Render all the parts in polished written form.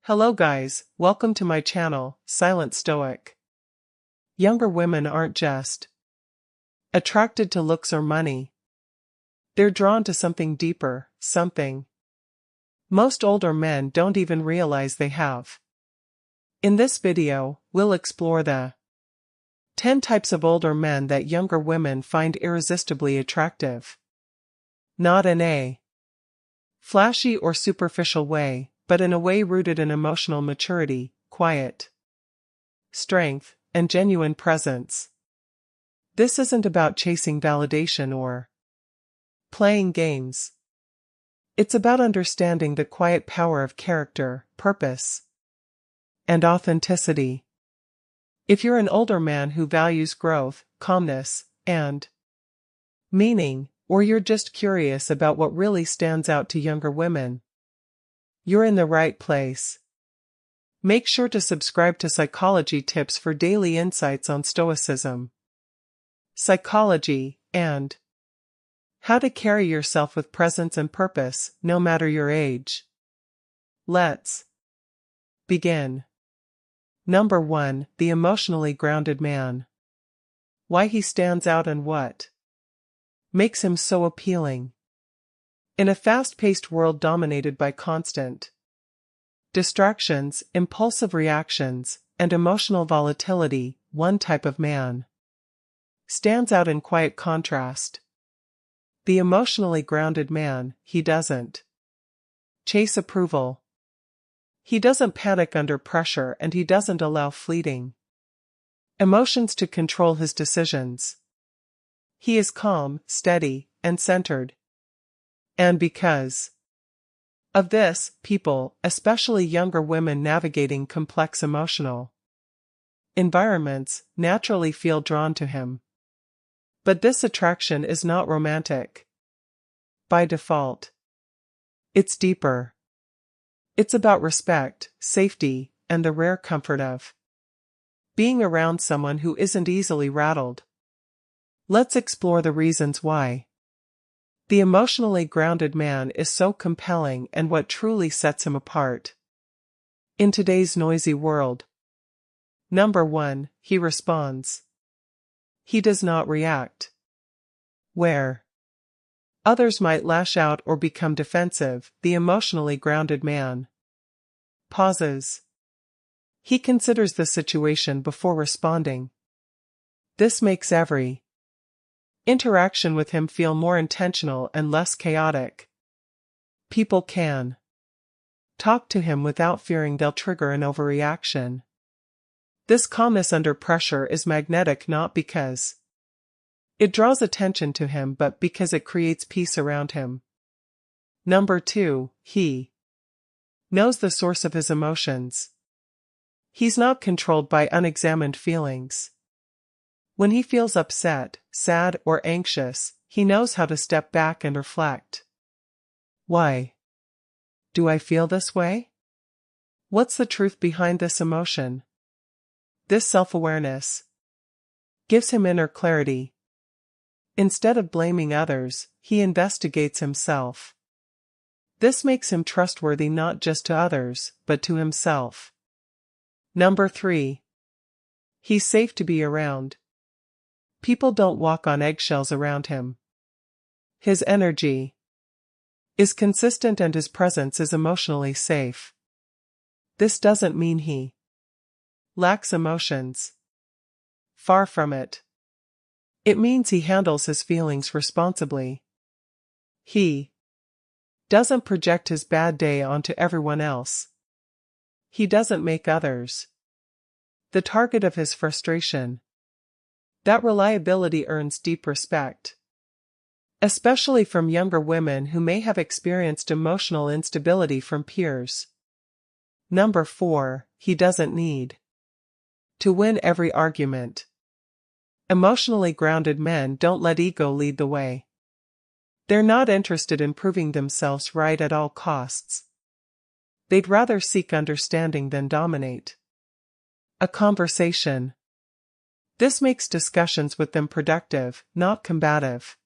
Hello guys, welcome to my channel, Silent Stoic. Younger women aren't just attracted to looks or money. They're drawn to something deeper, something most older men don't even realize they have. In this video, we'll explore the 10 types of older men that younger women find irresistibly attractive. Not in a flashy or superficial way, but in a way rooted in emotional maturity, quiet strength, and genuine presence. This isn't about chasing validation or playing games. It's about understanding the quiet power of character, purpose, and authenticity. If you're an older man who values growth, calmness, and meaning, or you're just curious about what really stands out to younger women, you're in the right place. Make sure to subscribe to Psychology Tips for daily insights on Stoicism, psychology, and how to carry yourself with presence and purpose, no matter your age. Let's begin. Number 1, the emotionally grounded man. Why he stands out and what makes him so appealing. In a fast-paced world dominated by constant distractions, impulsive reactions, and emotional volatility, one type of man stands out in quiet contrast. The emotionally grounded man. He doesn't chase approval. He doesn't panic under pressure, and he doesn't allow fleeting emotions to control his decisions. He is calm, steady, and centered. And because of this, people, especially younger women navigating complex emotional environments, naturally feel drawn to him. But this attraction is not romantic by default. It's deeper. It's about respect, safety, and the rare comfort of being around someone who isn't easily rattled. Let's explore the reasons why the emotionally grounded man is so compelling and what truly sets him apart in today's noisy world. Number 1, he responds. He does not react. Where others might lash out or become defensive, the emotionally grounded man pauses. He considers the situation before responding. This makes every interaction with him feel more intentional and less chaotic. People can talk to him without fearing they'll trigger an overreaction. This calmness under pressure is magnetic not because it draws attention to him but because it creates peace around him. Number 2, he knows the source of his emotions. He's not controlled by unexamined feelings. When he feels upset, sad, or anxious, he knows how to step back and reflect. Why do I feel this way? What's the truth behind this emotion? This self-awareness gives him inner clarity. Instead of blaming others, he investigates himself. This makes him trustworthy not just to others, but to himself. Number 3, he's safe to be around. People don't walk on eggshells around him. His energy is consistent and his presence is emotionally safe. This doesn't mean he lacks emotions. Far from it. It means he handles his feelings responsibly. He doesn't project his bad day onto everyone else. He doesn't make others the target of his frustration. That reliability earns deep respect, especially from younger women who may have experienced emotional instability from peers. Number 4, he doesn't need to win every argument. Emotionally grounded men don't let ego lead the way. They're not interested in proving themselves right at all costs. They'd rather seek understanding than dominate a conversation. This makes discussions with them productive, not combative.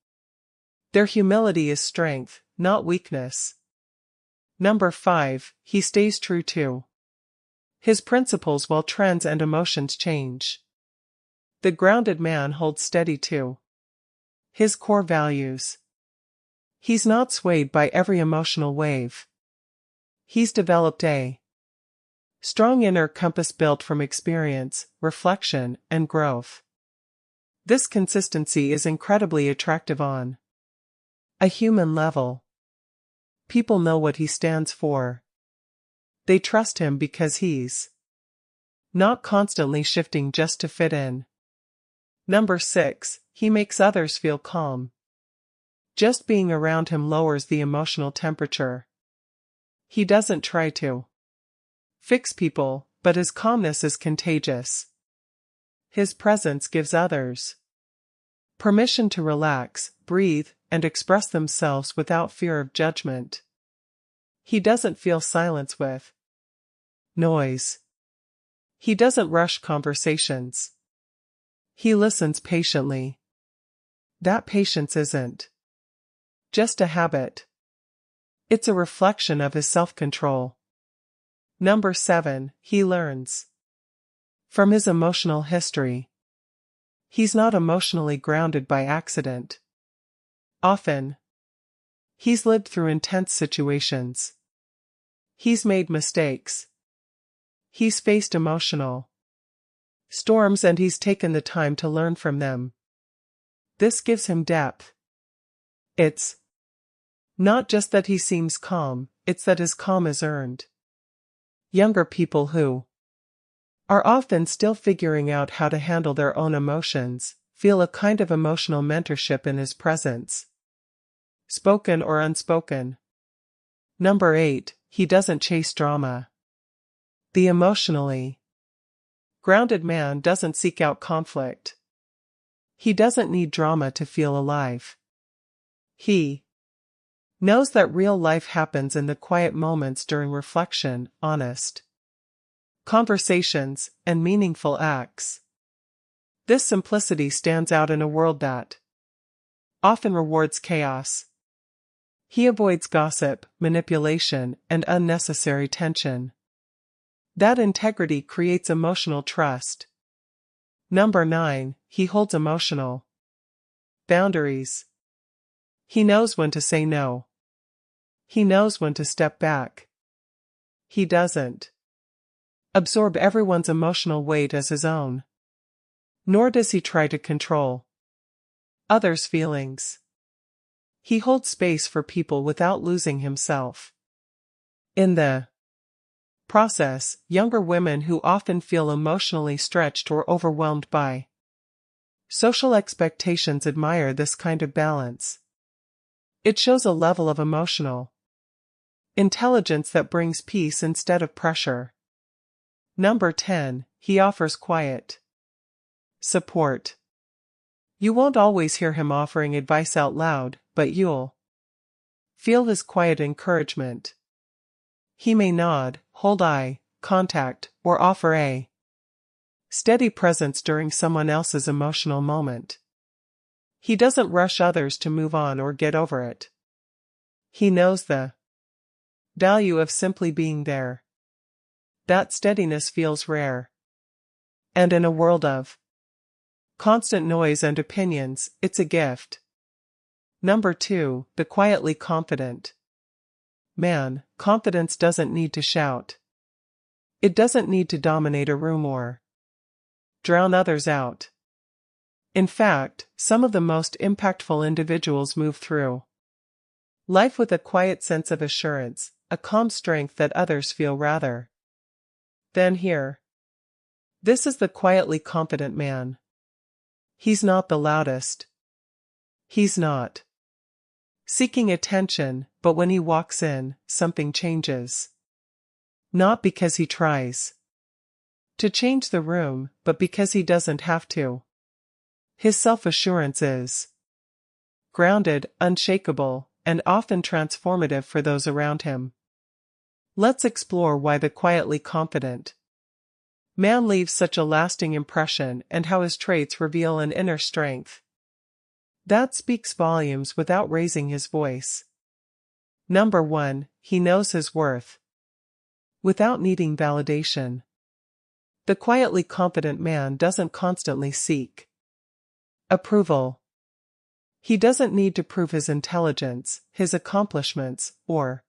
Their humility is strength, not weakness. Number 5, he stays true to his principles while trends and emotions change. The grounded man holds steady to his core values. He's not swayed by every emotional wave. He's developed a strong inner compass built from experience, reflection, and growth. This consistency is incredibly attractive on a human level. People know what he stands for. They trust him because he's not constantly shifting just to fit in. Number 6, he makes others feel calm. Just being around him lowers the emotional temperature. He doesn't try to fix people, but his calmness is contagious. His presence gives others permission to relax, breathe, and express themselves without fear of judgment. He doesn't fill silence with noise. He doesn't rush conversations. He listens patiently. That patience isn't just a habit. It's a reflection of his self-control. Number 7, he learns from his emotional history. He's not emotionally grounded by accident. Often, he's lived through intense situations. He's made mistakes. He's faced emotional storms and he's taken the time to learn from them. This gives him depth. It's not just that he seems calm, it's that his calm is earned. Younger people who are often still figuring out how to handle their own emotions feel a kind of emotional mentorship in his presence, spoken or unspoken. Number 8, he doesn't chase drama. The emotionally grounded man doesn't seek out conflict. He doesn't need drama to feel alive. He knows that real life happens in the quiet moments during reflection, honest conversations, and meaningful acts. This simplicity stands out in a world that often rewards chaos. He avoids gossip, manipulation, and unnecessary tension. That integrity creates emotional trust. Number 9, he holds emotional boundaries. He knows when to say no. He knows when to step back. He doesn't absorb everyone's emotional weight as his own. Nor does he try to control others' feelings. He holds space for people without losing himself. In the process, younger women who often feel emotionally stretched or overwhelmed by social expectations admire this kind of balance. It shows a level of emotional intelligence that brings peace instead of pressure. Number 10, he offers quiet support. You won't always hear him offering advice out loud, but you'll feel his quiet encouragement. He may nod, hold eye contact, or offer a steady presence during someone else's emotional moment. He doesn't rush others to move on or get over it. He knows the value of simply being there. That steadiness feels rare. And in a world of constant noise and opinions, it's a gift. Number 2, the quietly confident man. Confidence doesn't need to shout. It doesn't need to dominate a room or drown others out. In fact, some of the most impactful individuals move through life with a quiet sense of assurance, a calm strength that others feel rather than hear. This is the quietly confident man. He's not the loudest. He's not seeking attention, but when he walks in, something changes. Not because he tries to change the room, but because he doesn't have to. His self-assurance is grounded, unshakable, and often transformative for those around him. Let's explore why the quietly confident man leaves such a lasting impression and how his traits reveal an inner strength that speaks volumes without raising his voice. Number 1, he knows his worth without needing validation. The quietly confident man doesn't constantly seek approval. He doesn't need to prove his intelligence, his accomplishments, or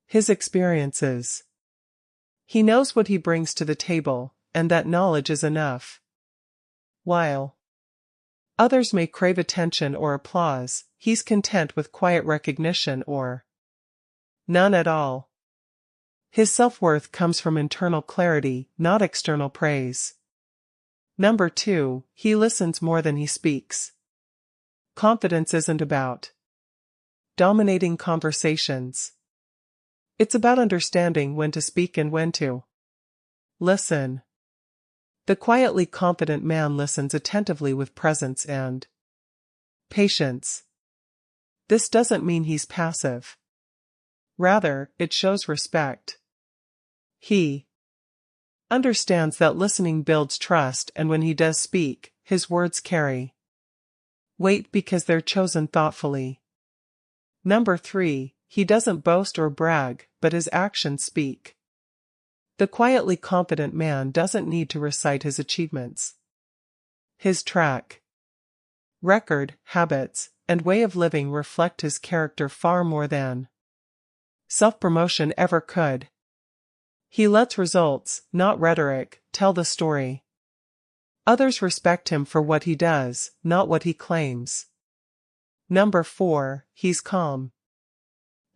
his experiences. He knows what he brings to the table, and that knowledge is enough. While others may crave attention or applause, he's content with quiet recognition or none at all. His self-worth comes from internal clarity, not external praise. Number 2, he listens more than he speaks. Confidence isn't about dominating conversations. It's about understanding when to speak and when to listen. The quietly confident man listens attentively with presence and patience. This doesn't mean he's passive. Rather, it shows respect. He understands that listening builds trust, and when he does speak, his words carry weight because they're chosen thoughtfully. Number 3, he doesn't boast or brag, but his actions speak. The quietly confident man doesn't need to recite his achievements. His track record, habits, and way of living reflect his character far more than self-promotion ever could. He lets results, not rhetoric, tell the story. Others respect him for what he does, not what he claims. Number 4, he's calm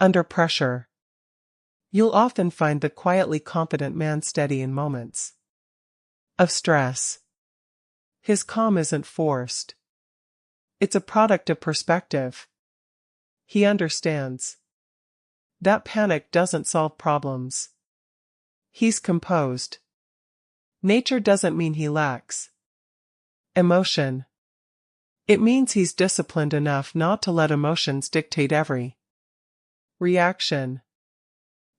under pressure. You'll often find the quietly confident man steady in moments of stress. His calm isn't forced. It's a product of perspective. He understands that panic doesn't solve problems. He's composed. Nature doesn't mean he lacks emotion. It means he's disciplined enough not to let emotions dictate every reaction.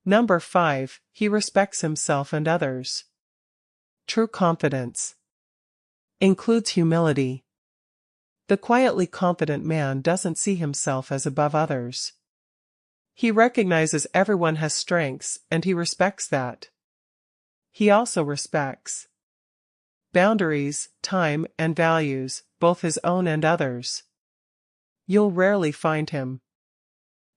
Number 5, he respects himself and others. True confidence includes humility. The quietly confident man doesn't see himself as above others. He recognizes everyone has strengths, and he respects that. He also respects boundaries, time, and values, both his own and others. You'll rarely find him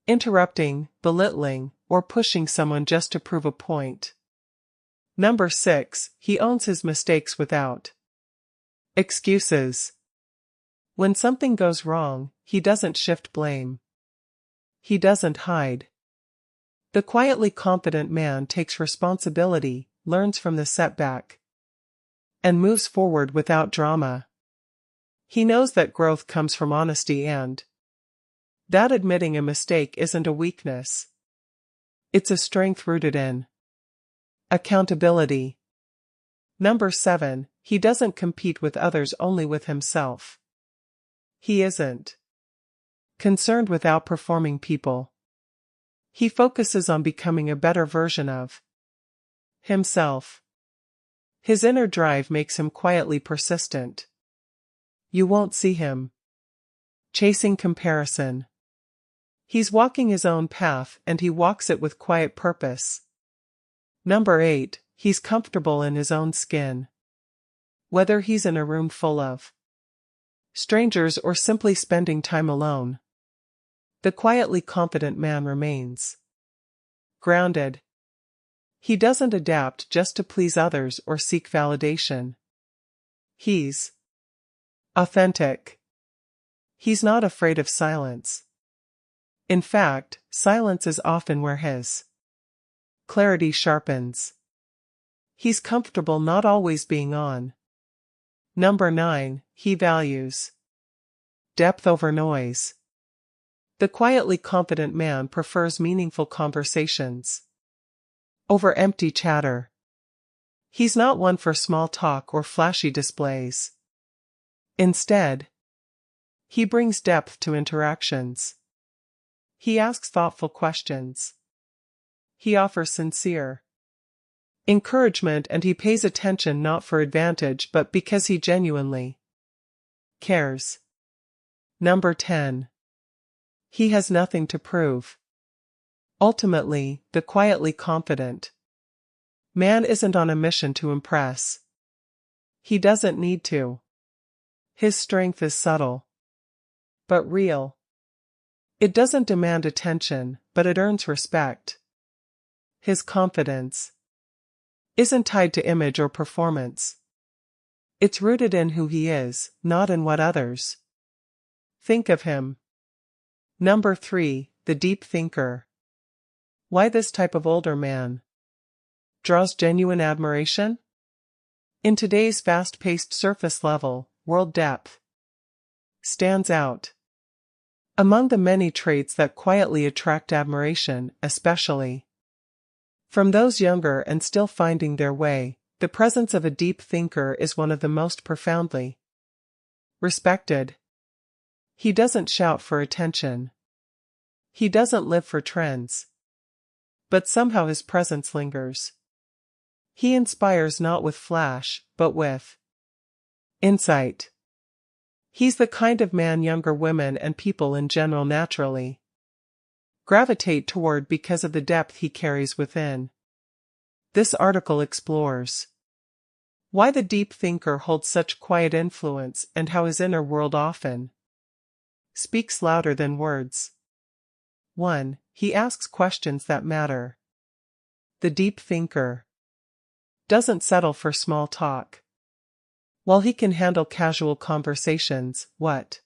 interrupting, belittling, or pushing someone just to prove a point. Number 6, he owns his mistakes without excuses. When something goes wrong, he doesn't shift blame. He doesn't hide. The quietly confident man takes responsibility, learns from the setback, and moves forward without drama. He knows that growth comes from honesty and that admitting a mistake isn't a weakness. It's a strength rooted in accountability. Number 7, he doesn't compete with others, only with himself. He isn't concerned with outperforming people. He focuses on becoming a better version of himself. His inner drive makes him quietly persistent. You won't see him chasing comparison. He's walking his own path, and he walks it with quiet purpose. Number 8, he's comfortable in his own skin. Whether he's in a room full of strangers or simply spending time alone, the quietly confident man remains grounded. He doesn't adapt just to please others or seek validation. He's authentic. He's not afraid of silence. In fact, silence is often where his clarity sharpens. He's comfortable not always being on. Number 9, he values depth over noise. The quietly confident man prefers meaningful conversations over empty chatter. He's not one for small talk or flashy displays. Instead, he brings depth to interactions. He asks thoughtful questions. He offers sincere encouragement, and he pays attention not for advantage but because he genuinely cares. Number 10. He has nothing to prove. Ultimately, the quietly confident Man isn't on a mission to impress. He doesn't need to. His strength is subtle, but real. It doesn't demand attention, but it earns respect. His confidence isn't tied to image or performance. It's rooted in who he is, not in what others think of him. Number 3, the deep thinker. Why this type of older man draws genuine admiration? In today's fast-paced surface-level world, depth stands out. Among the many traits that quietly attract admiration, especially from those younger and still finding their way, the presence of a deep thinker is one of the most profoundly respected. He doesn't shout for attention. He doesn't live for trends. But somehow his presence lingers. He inspires not with flash, but with insight. He's the kind of man younger women and people in general naturally gravitate toward because of the depth he carries within. This article explores why the deep thinker holds such quiet influence and how his inner world often speaks louder than words. 1. He asks questions that matter. The deep thinker doesn't settle for small talk. While he can handle casual conversations, what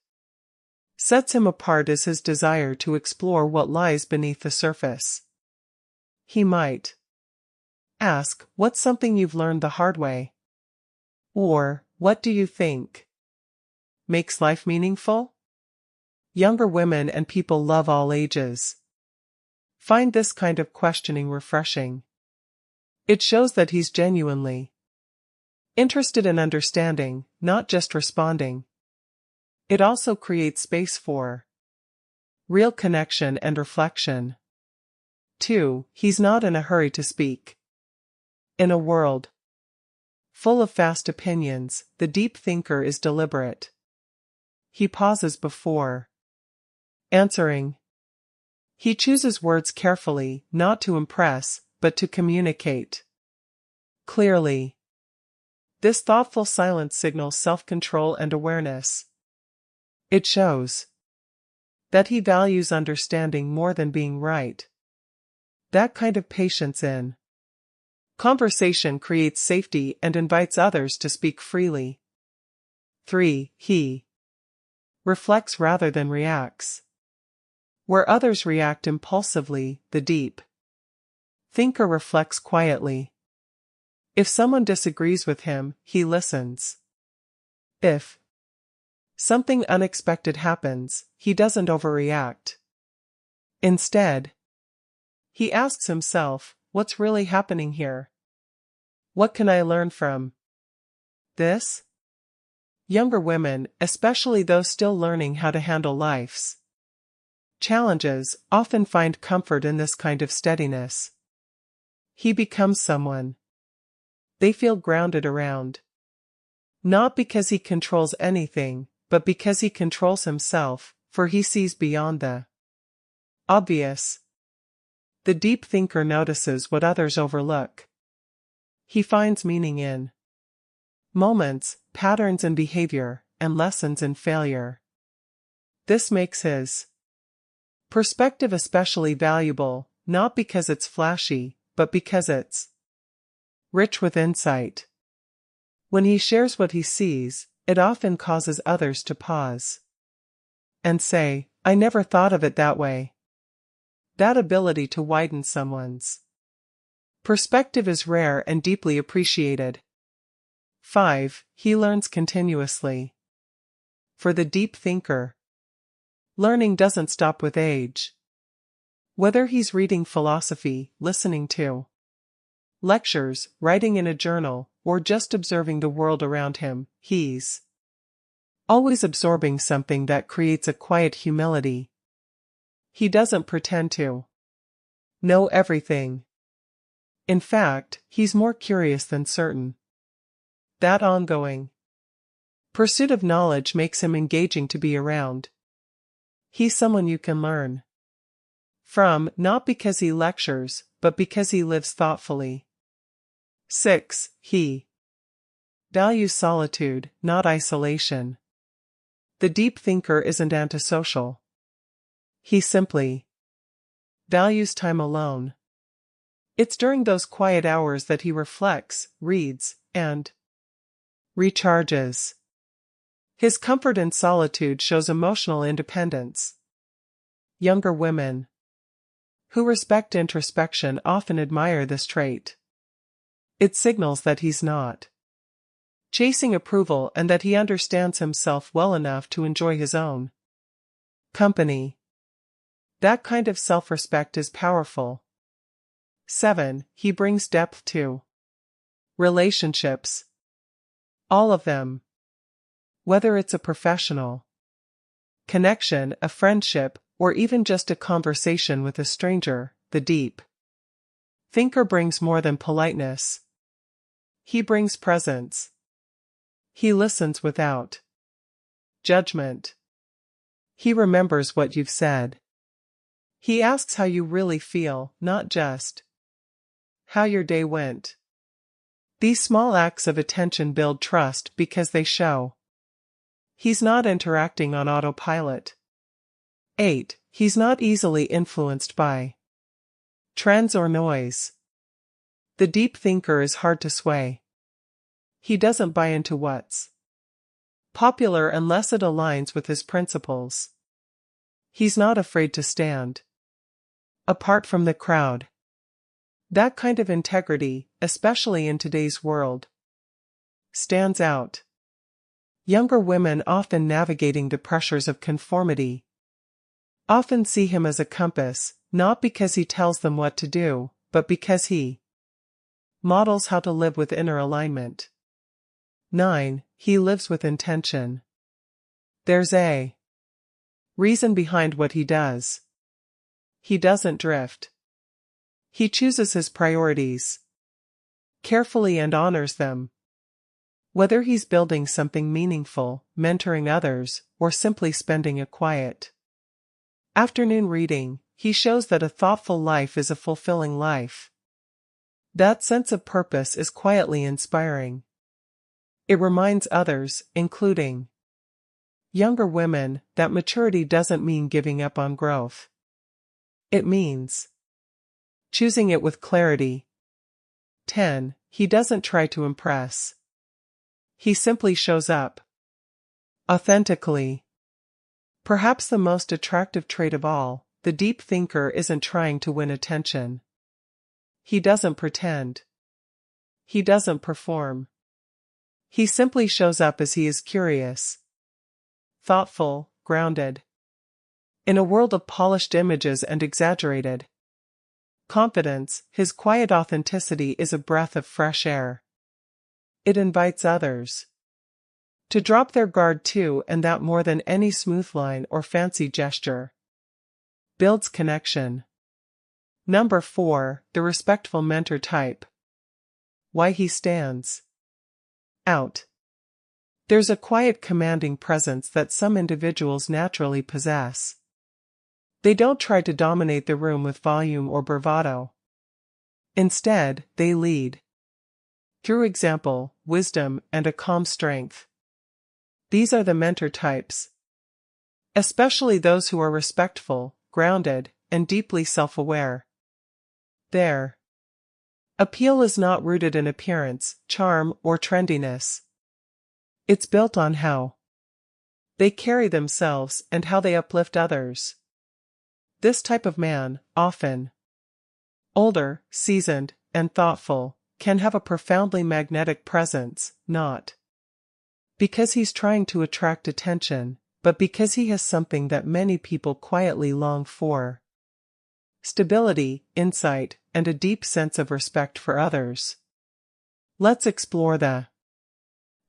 sets him apart is his desire to explore what lies beneath the surface. He might ask, "What's something you've learned the hard way?" Or, "What do you think makes life meaningful?" Younger women and people love all ages find this kind of questioning refreshing. It shows that he's genuinely interested in understanding, not just responding. It also creates space for real connection and reflection. 2. He's not in a hurry to speak. In a world full of fast opinions, the deep thinker is deliberate. He pauses before answering. He chooses words carefully, not to impress, but to communicate clearly. This thoughtful silence signals self-control and awareness. It shows that he values understanding more than being right. That kind of patience in conversation creates safety and invites others to speak freely. 3. He reflects rather than reacts. Where others react impulsively, the deep thinker reflects quietly. If someone disagrees with him, he listens. If something unexpected happens, he doesn't overreact. Instead, he asks himself, "What's really happening here? What can I learn from this?" Younger women, especially those still learning how to handle life's challenges, often find comfort in this kind of steadiness. He becomes someone they feel grounded around. Not because he controls anything, but because he controls himself, for he sees beyond the obvious. The deep thinker notices what others overlook. He finds meaning in moments, patterns in behavior, and lessons in failure. This makes his perspective especially valuable, not because it's flashy, but because it's rich with insight. When he shares what he sees, it often causes others to pause and say, "I never thought of it that way." That ability to widen someone's perspective is rare and deeply appreciated. 5. He learns continuously. For the deep thinker, learning doesn't stop with age. Whether he's reading philosophy, listening to lectures, writing in a journal, or just observing the world around him, he's always absorbing something that creates a quiet humility. He doesn't pretend to know everything. In fact, he's more curious than certain. That ongoing pursuit of knowledge makes him engaging to be around. He's someone you can learn from, not because he lectures, but because he lives thoughtfully. 6. He values solitude, not isolation. The deep thinker isn't antisocial. He simply values time alone. It's during those quiet hours that he reflects, reads, and recharges. His comfort in solitude shows emotional independence. Younger women who respect introspection often admire this trait. It signals that he's not chasing approval and that he understands himself well enough to enjoy his own company. That kind of self-respect is powerful. 7. He brings depth to relationships. All of them. Whether it's a professional connection, a friendship, or even just a conversation with a stranger, the deep thinker brings more than politeness. He brings presence. He listens without judgment. He remembers what you've said. He asks how you really feel, not just how your day went. These small acts of attention build trust because they show he's not interacting on autopilot. 8. He's not easily influenced by trends or noise. The deep thinker is hard to sway. He doesn't buy into what's popular unless it aligns with his principles. He's not afraid to stand apart from the crowd. That kind of integrity, especially in today's world, stands out. Younger women often navigating the pressures of conformity often see him as a compass, not because he tells them what to do, but because he models how to live with inner alignment. 9. He lives with intention. There's a reason behind what he does. He doesn't drift. He chooses his priorities carefully and honors them. Whether he's building something meaningful, mentoring others, or simply spending a quiet afternoon reading, he shows that a thoughtful life is a fulfilling life. That sense of purpose is quietly inspiring. It reminds others, including younger women, that maturity doesn't mean giving up on growth. It means choosing it with clarity. 10. He doesn't try to impress. He simply shows up authentically. Perhaps the most attractive trait of all, the deep thinker isn't trying to win attention. He doesn't pretend. He doesn't perform. He simply shows up as he is, curious, thoughtful, grounded. In a world of polished images and exaggerated confidence, his quiet authenticity is a breath of fresh air. It invites others to drop their guard too, and that more than any smooth line or fancy gesture builds connection. Number 4. The respectful mentor type. Why he stands out. There's a quiet, commanding presence that some individuals naturally possess. They don't try to dominate the room with volume or bravado. Instead, they lead through example, wisdom, and a calm strength. These are the mentor types, especially those who are respectful, grounded, and deeply self-aware. Their appeal is not rooted in appearance, charm, or trendiness. It's built on how they carry themselves and how they uplift others. This type of man, often older, seasoned, and thoughtful, can have a profoundly magnetic presence, not because he's trying to attract attention, but because he has something that many people quietly long for: stability, insight, and a deep sense of respect for others. Let's explore the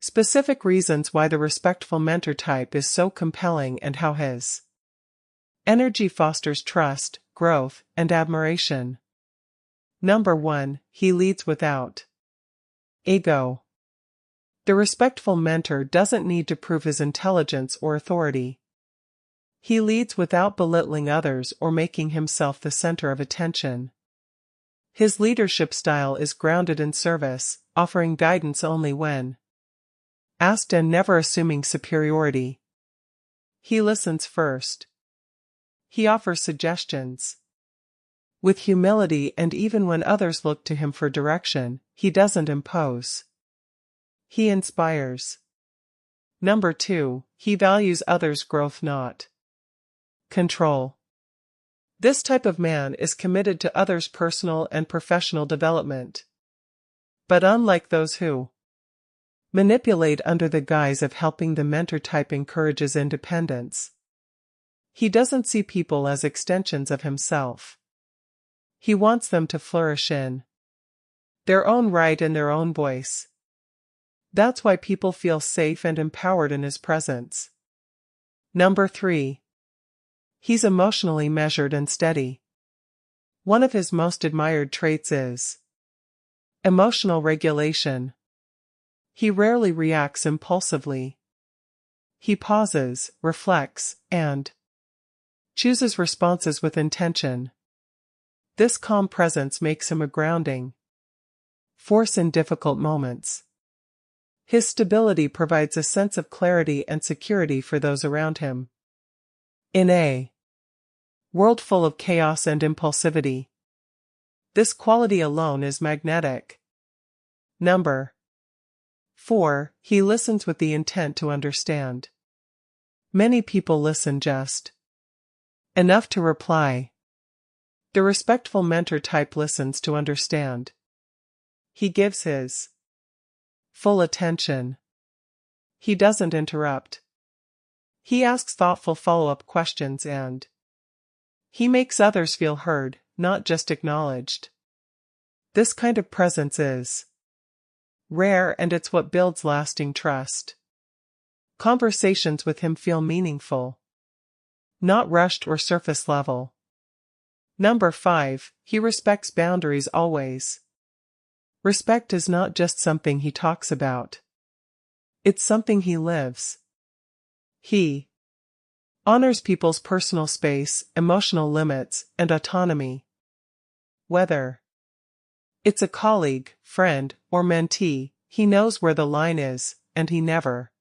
specific reasons why the respectful mentor type is so compelling and how his energy fosters trust, growth, and admiration. Number 1. He leads without ego. The respectful mentor doesn't need to prove his intelligence or authority. He leads without belittling others or making himself the center of attention. His leadership style is grounded in service, offering guidance only when asked and never assuming superiority. He listens first. He offers suggestions with humility, and even when others look to him for direction, he doesn't impose. He inspires. Number 2, he values others' growth, not control. This type of man is committed to others' personal and professional development. But unlike those who manipulate under the guise of helping, the mentor type encourages independence. He doesn't see people as extensions of himself. He wants them to flourish in their own right and their own voice. That's why people feel safe and empowered in his presence. Number 3. He's emotionally measured and steady. One of his most admired traits is emotional regulation. He rarely reacts impulsively. He pauses, reflects, and chooses responses with intention. This calm presence makes him a grounding force in difficult moments. His stability provides a sense of clarity and security for those around him. In a world full of chaos and impulsivity, this quality alone is magnetic. Number 4. He listens with the intent to understand. Many people listen just enough to reply. The respectful mentor type listens to understand. He gives his full attention. He doesn't interrupt. He asks thoughtful follow-up questions, and he makes others feel heard, not just acknowledged. This kind of presence is rare, and it's what builds lasting trust. Conversations with him feel meaningful, not rushed or surface level. Number 5. He respects boundaries always. Respect is not just something he talks about. It's something he lives. He honors people's personal space, emotional limits, and autonomy. Whether it's a colleague, friend, or mentee, he knows where the line is, and he never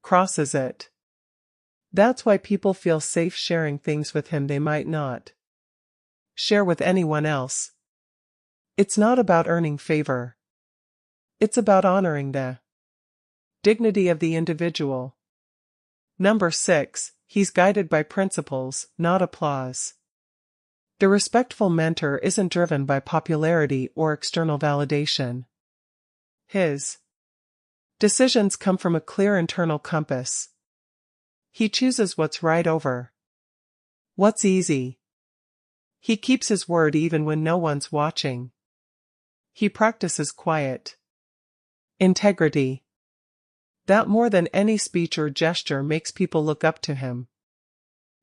crosses it. That's why people feel safe sharing things with him they might not share with anyone else. It's not about earning favor. It's about honoring the dignity of the individual. Number 6. He's guided by principles, not applause. The respectful mentor isn't driven by popularity or external validation. His decisions come from a clear internal compass. He chooses what's right over what's easy. He keeps his word even when no one's watching. He practices quiet integrity. That more than any speech or gesture makes people look up to him.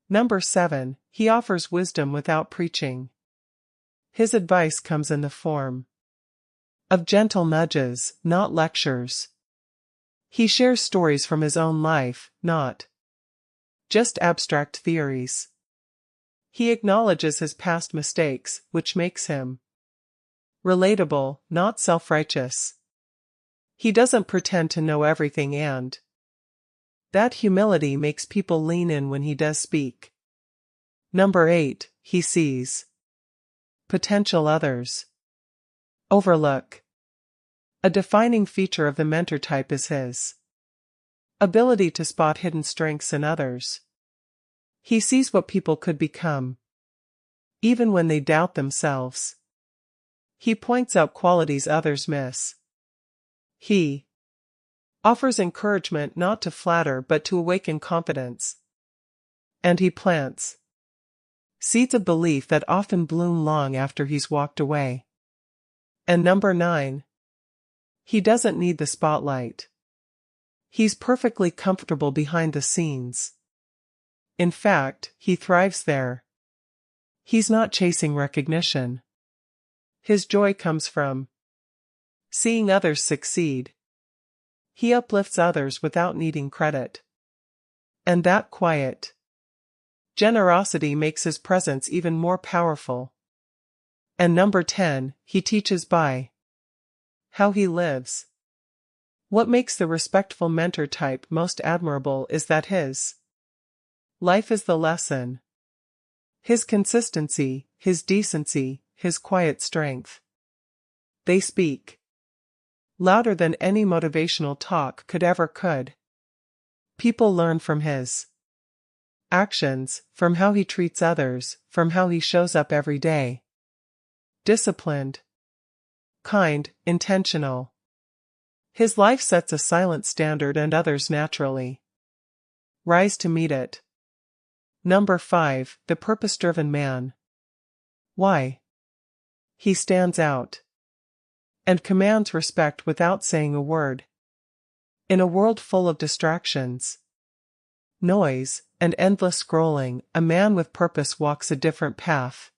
Number 7. He offers wisdom without preaching. His advice comes in the form of gentle nudges, not lectures. He shares stories from his own life, not just abstract theories. He acknowledges his past mistakes, which makes him relatable, not self-righteous. He doesn't pretend to know everything, and that humility makes people lean in when he does speak. Number 8. He sees potential others overlook. A defining feature of the mentor type is his ability to spot hidden strengths in others. He sees what people could become, even when they doubt themselves. He points out qualities others miss. He offers encouragement not to flatter but to awaken confidence. And he plants seeds of belief that often bloom long after he's walked away. And number 9. He doesn't need the spotlight. He's perfectly comfortable behind the scenes. In fact, he thrives there. He's not chasing recognition. His joy comes from seeing others succeed. He uplifts others without needing credit. And that quiet generosity makes his presence even more powerful. And number 10, he teaches by how he lives. What makes the respectful mentor type most admirable is that his life is the lesson. His consistency, his decency, his quiet strength. They speak louder than any motivational talk could. People learn from his actions, from how he treats others, from how he shows up every day. Disciplined, kind, intentional. His life sets a silent standard and others naturally rise to meet it. Number 5, the purpose-driven man. Why? He stands out and commands respect without saying a word. In a world full of distractions, noise, and endless scrolling, a man with purpose walks a different path.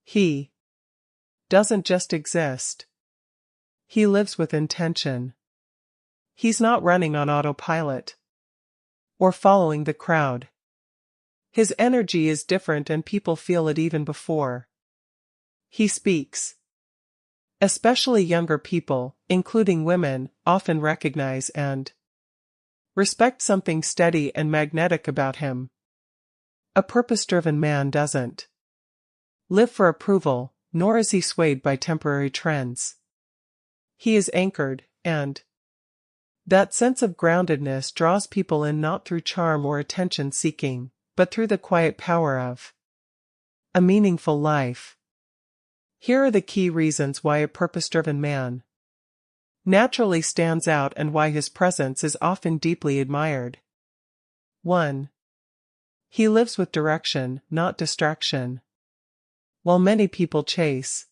He doesn't just exist. He lives with intention. He's not running on autopilot or following the crowd. His energy is different and people feel it even before he speaks. Especially younger people, including women, often recognize and respect something steady and magnetic about him. A purpose-driven man doesn't live for approval, nor is he swayed by temporary trends. He is anchored, and that sense of groundedness draws people in not through charm or attention-seeking, but through the quiet power of a meaningful life. Here are the key reasons why a purpose-driven man naturally stands out and why his presence is often deeply admired. 1. He lives with direction, not distraction. While many people chase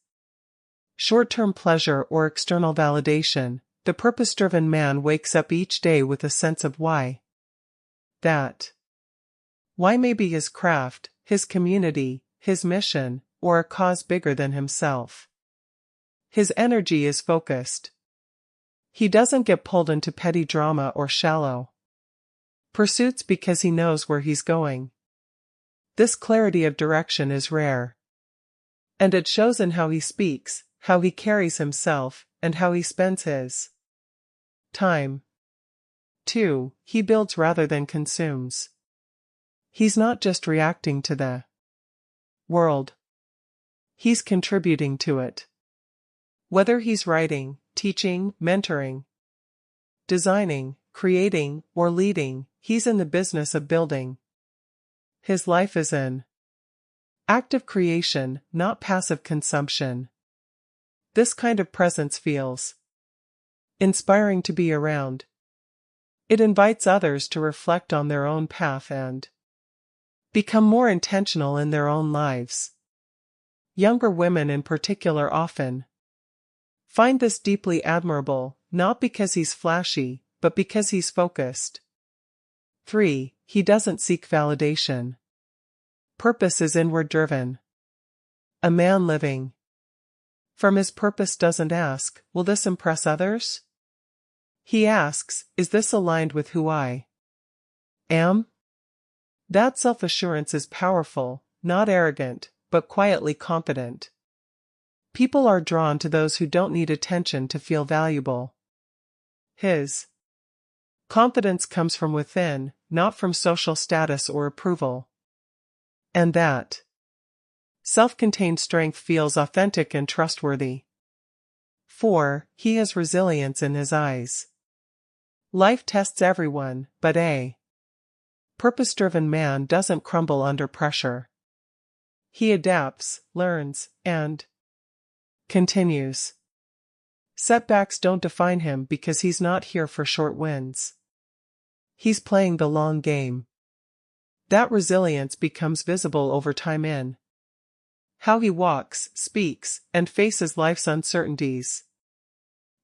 short-term pleasure or external validation, the purpose-driven man wakes up each day with a sense of why. That why may be his craft, his community, his mission, or a cause bigger than himself. His energy is focused. He doesn't get pulled into petty drama or shallow pursuits because he knows where he's going. This clarity of direction is rare. And it shows in how he speaks, how he carries himself, and how he spends his time. 2. He builds rather than consumes. He's not just reacting to the world. He's contributing to it. Whether he's writing, teaching, mentoring, designing, creating, or leading, he's in the business of building. His life is an active creation, not passive consumption. This kind of presence feels inspiring to be around. It invites others to reflect on their own path and become more intentional in their own lives. Younger women in particular often find this deeply admirable, not because he's flashy, but because he's focused. 3. He doesn't seek validation. Purpose is inward-driven. A man living from his purpose doesn't ask, will this impress others? He asks, is this aligned with who I am? That self-assurance is powerful, not arrogant, but quietly confident. People are drawn to those who don't need attention to feel valuable. His confidence comes from within, not from social status or approval. And that self-contained strength feels authentic and trustworthy. 4. He has resilience in his eyes. Life tests everyone, but a purpose-driven man doesn't crumble under pressure. He adapts, learns, and continues. Setbacks don't define him because he's not here for short wins. He's playing the long game. That resilience becomes visible over time in how he walks, speaks, and faces life's uncertainties.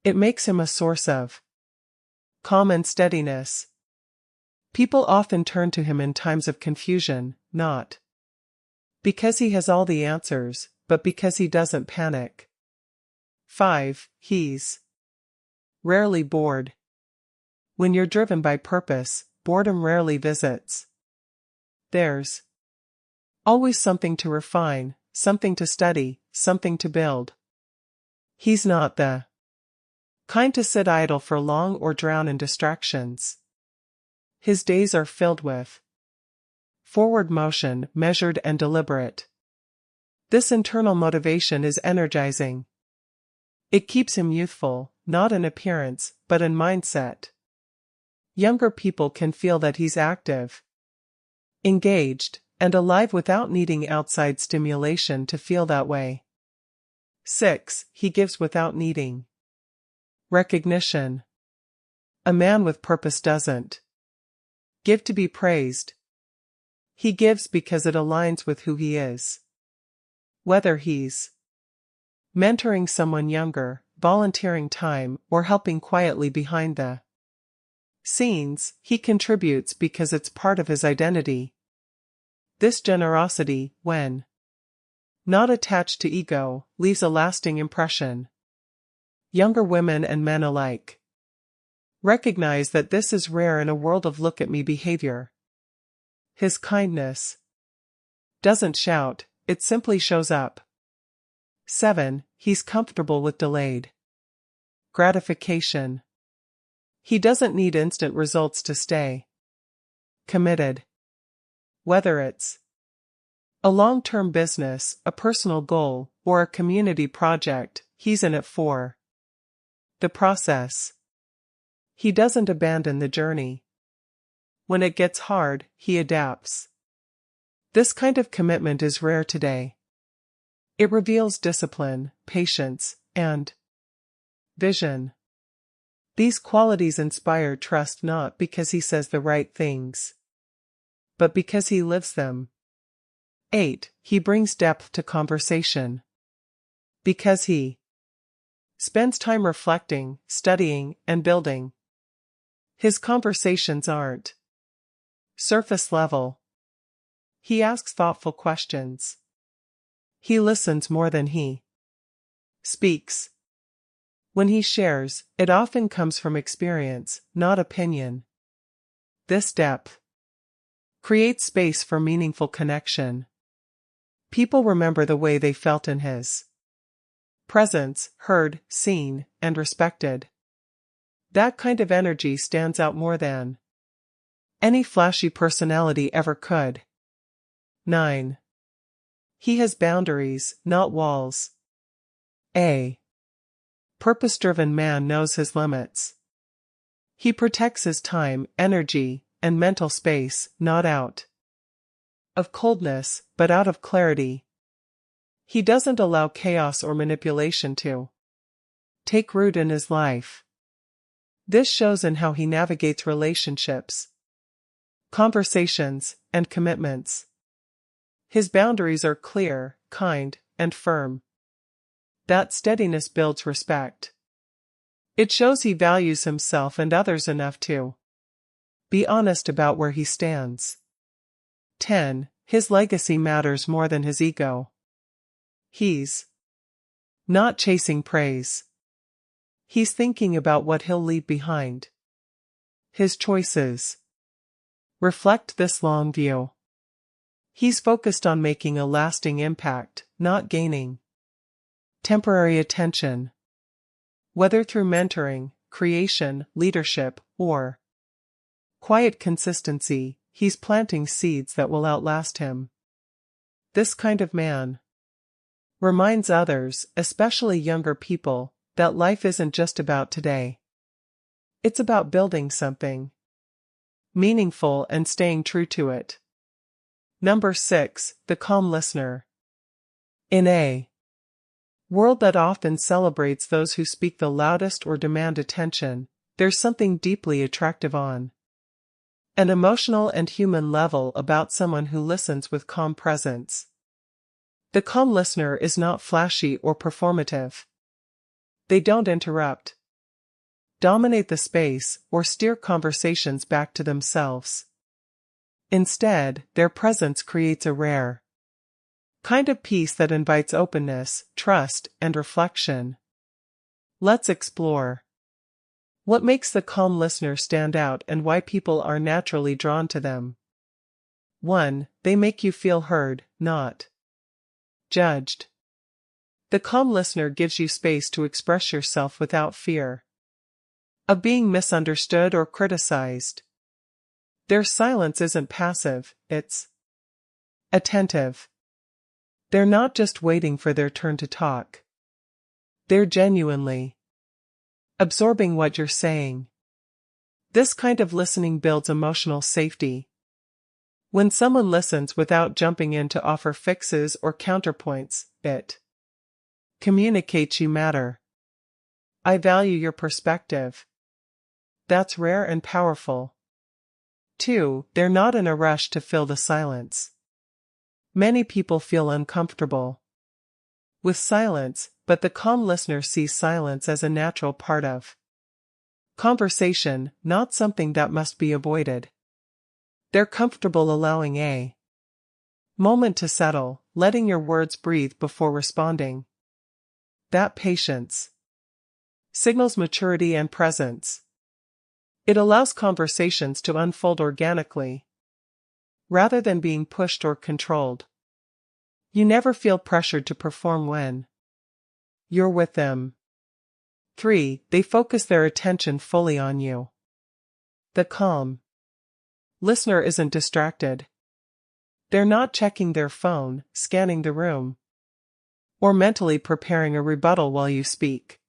It makes him a source of calm and steadiness. People often turn to him in times of confusion, not because he has all the answers, but because he doesn't panic. 5. He's rarely bored. When you're driven by purpose, boredom rarely visits. There's always something to refine, something to study, something to build. He's not the kind to sit idle for long or drown in distractions. His days are filled with forward motion, measured and deliberate. This internal motivation is energizing. It keeps him youthful, not in appearance, but in mindset. Younger people can feel that he's active, engaged, and alive without needing outside stimulation to feel that way. 6. He gives without needing recognition. A man with purpose doesn't give to be praised. He gives because it aligns with who he is. Whether he's mentoring someone younger, volunteering time, or helping quietly behind the scenes, he contributes because it's part of his identity. This generosity, when not attached to ego, leaves a lasting impression. Younger women and men alike recognize that this is rare in a world of look-at-me behavior. His kindness doesn't shout, it simply shows up. 7. He's comfortable with delayed gratification. He doesn't need instant results to stay committed. Whether it's a long-term business, a personal goal, or a community project, he's in it for the process. He doesn't abandon the journey. When it gets hard, he adapts. This kind of commitment is rare today. It reveals discipline, patience, and vision. These qualities inspire trust not because he says the right things, but because he lives them. 8. He brings depth to conversation. Because he spends time reflecting, studying, and building. His conversations aren't surface level. He asks thoughtful questions. He listens more than he speaks. When he shares, it often comes from experience, not opinion. This depth creates space for meaningful connection. People remember the way they felt in his presence, heard, seen, and respected. That kind of energy stands out more than any flashy personality ever could. 9. He has boundaries, not walls. A purpose-driven man knows his limits. He protects his time, energy, and mental space, not out of coldness, but out of clarity. He doesn't allow chaos or manipulation to take root in his life. This shows in how he navigates relationships, conversations, and commitments. His boundaries are clear, kind, and firm. That steadiness builds respect. It shows he values himself and others enough to be honest about where he stands. 10. His legacy matters more than his ego. He's not chasing praise. He's thinking about what he'll leave behind. His choices reflect this long view. He's focused on making a lasting impact, not gaining temporary attention. Whether through mentoring, creation, leadership, or quiet consistency, he's planting seeds that will outlast him. This kind of man reminds others, especially younger people, that life isn't just about today. It's about building something meaningful and staying true to it. Number 6. The calm listener. In a world that often celebrates those who speak the loudest or demand attention, there's something deeply attractive on an emotional and human level about someone who listens with calm presence. The calm listener is not flashy or performative. They don't interrupt, dominate the space, or steer conversations back to themselves. Instead, their presence creates a rare kind of peace that invites openness, trust, and reflection. Let's explore what makes the calm listener stand out and why people are naturally drawn to them. 1. They make you feel heard, not judged. The calm listener gives you space to express yourself without fear of being misunderstood or criticized. Their silence isn't passive, it's attentive. They're not just waiting for their turn to talk. They're genuinely absorbing what you're saying. This kind of listening builds emotional safety. When someone listens without jumping in to offer fixes or counterpoints, it communicates you matter. I value your perspective. That's rare and powerful. 2. They're not in a rush to fill the silence. Many people feel uncomfortable with silence, but the calm listener sees silence as a natural part of conversation, not something that must be avoided. They're comfortable allowing a moment to settle, letting your words breathe before responding. That patience signals maturity and presence. It allows conversations to unfold organically, rather than being pushed or controlled. You never feel pressured to perform when you're with them. 3. They focus their attention fully on you. The calm listener isn't distracted. They're not checking their phone, scanning the room, or mentally preparing a rebuttal while you speak.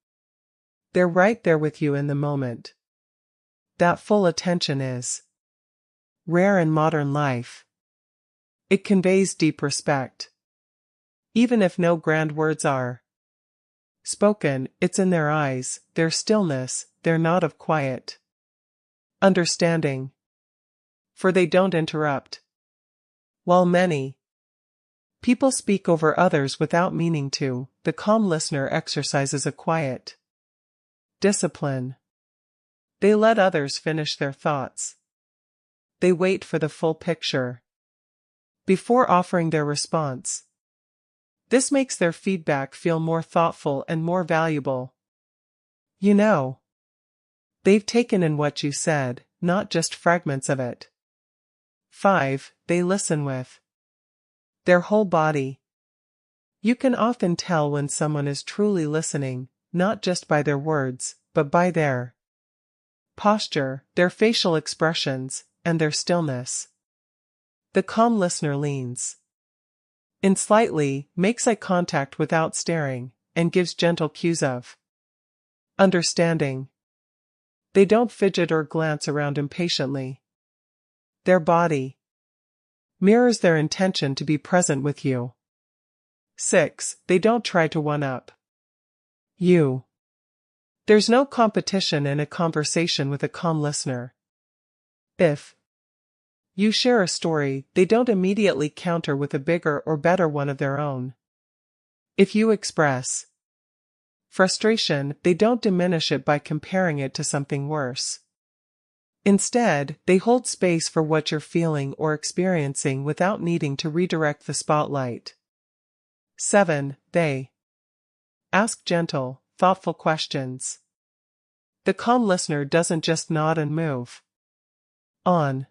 They're right there with you in the moment. That full attention is rare in modern life. It conveys deep respect. Even if no grand words are spoken, it's in their eyes, their stillness, their nod of quiet understanding. For they don't interrupt. While many people speak over others without meaning to, the calm listener exercises a quiet discipline. They let others finish their thoughts. They wait for the full picture before offering their response. This makes their feedback feel more thoughtful and more valuable. You know, they've taken in what you said, not just fragments of it. 5. They listen with their whole body. You can often tell when someone is truly listening, not just by their words, but by their posture, their facial expressions, and their stillness. The calm listener leans in slightly, makes eye contact without staring, and gives gentle cues of understanding. They don't fidget or glance around impatiently. Their body mirrors their intention to be present with you. 6. They don't try to one-up you. There's no competition in a conversation with a calm listener. If you share a story, they don't immediately counter with a bigger or better one of their own. If you express frustration, they don't diminish it by comparing it to something worse. Instead, they hold space for what you're feeling or experiencing without needing to redirect the spotlight. 7. They ask gentle, thoughtful questions. The calm listener doesn't just nod and move on.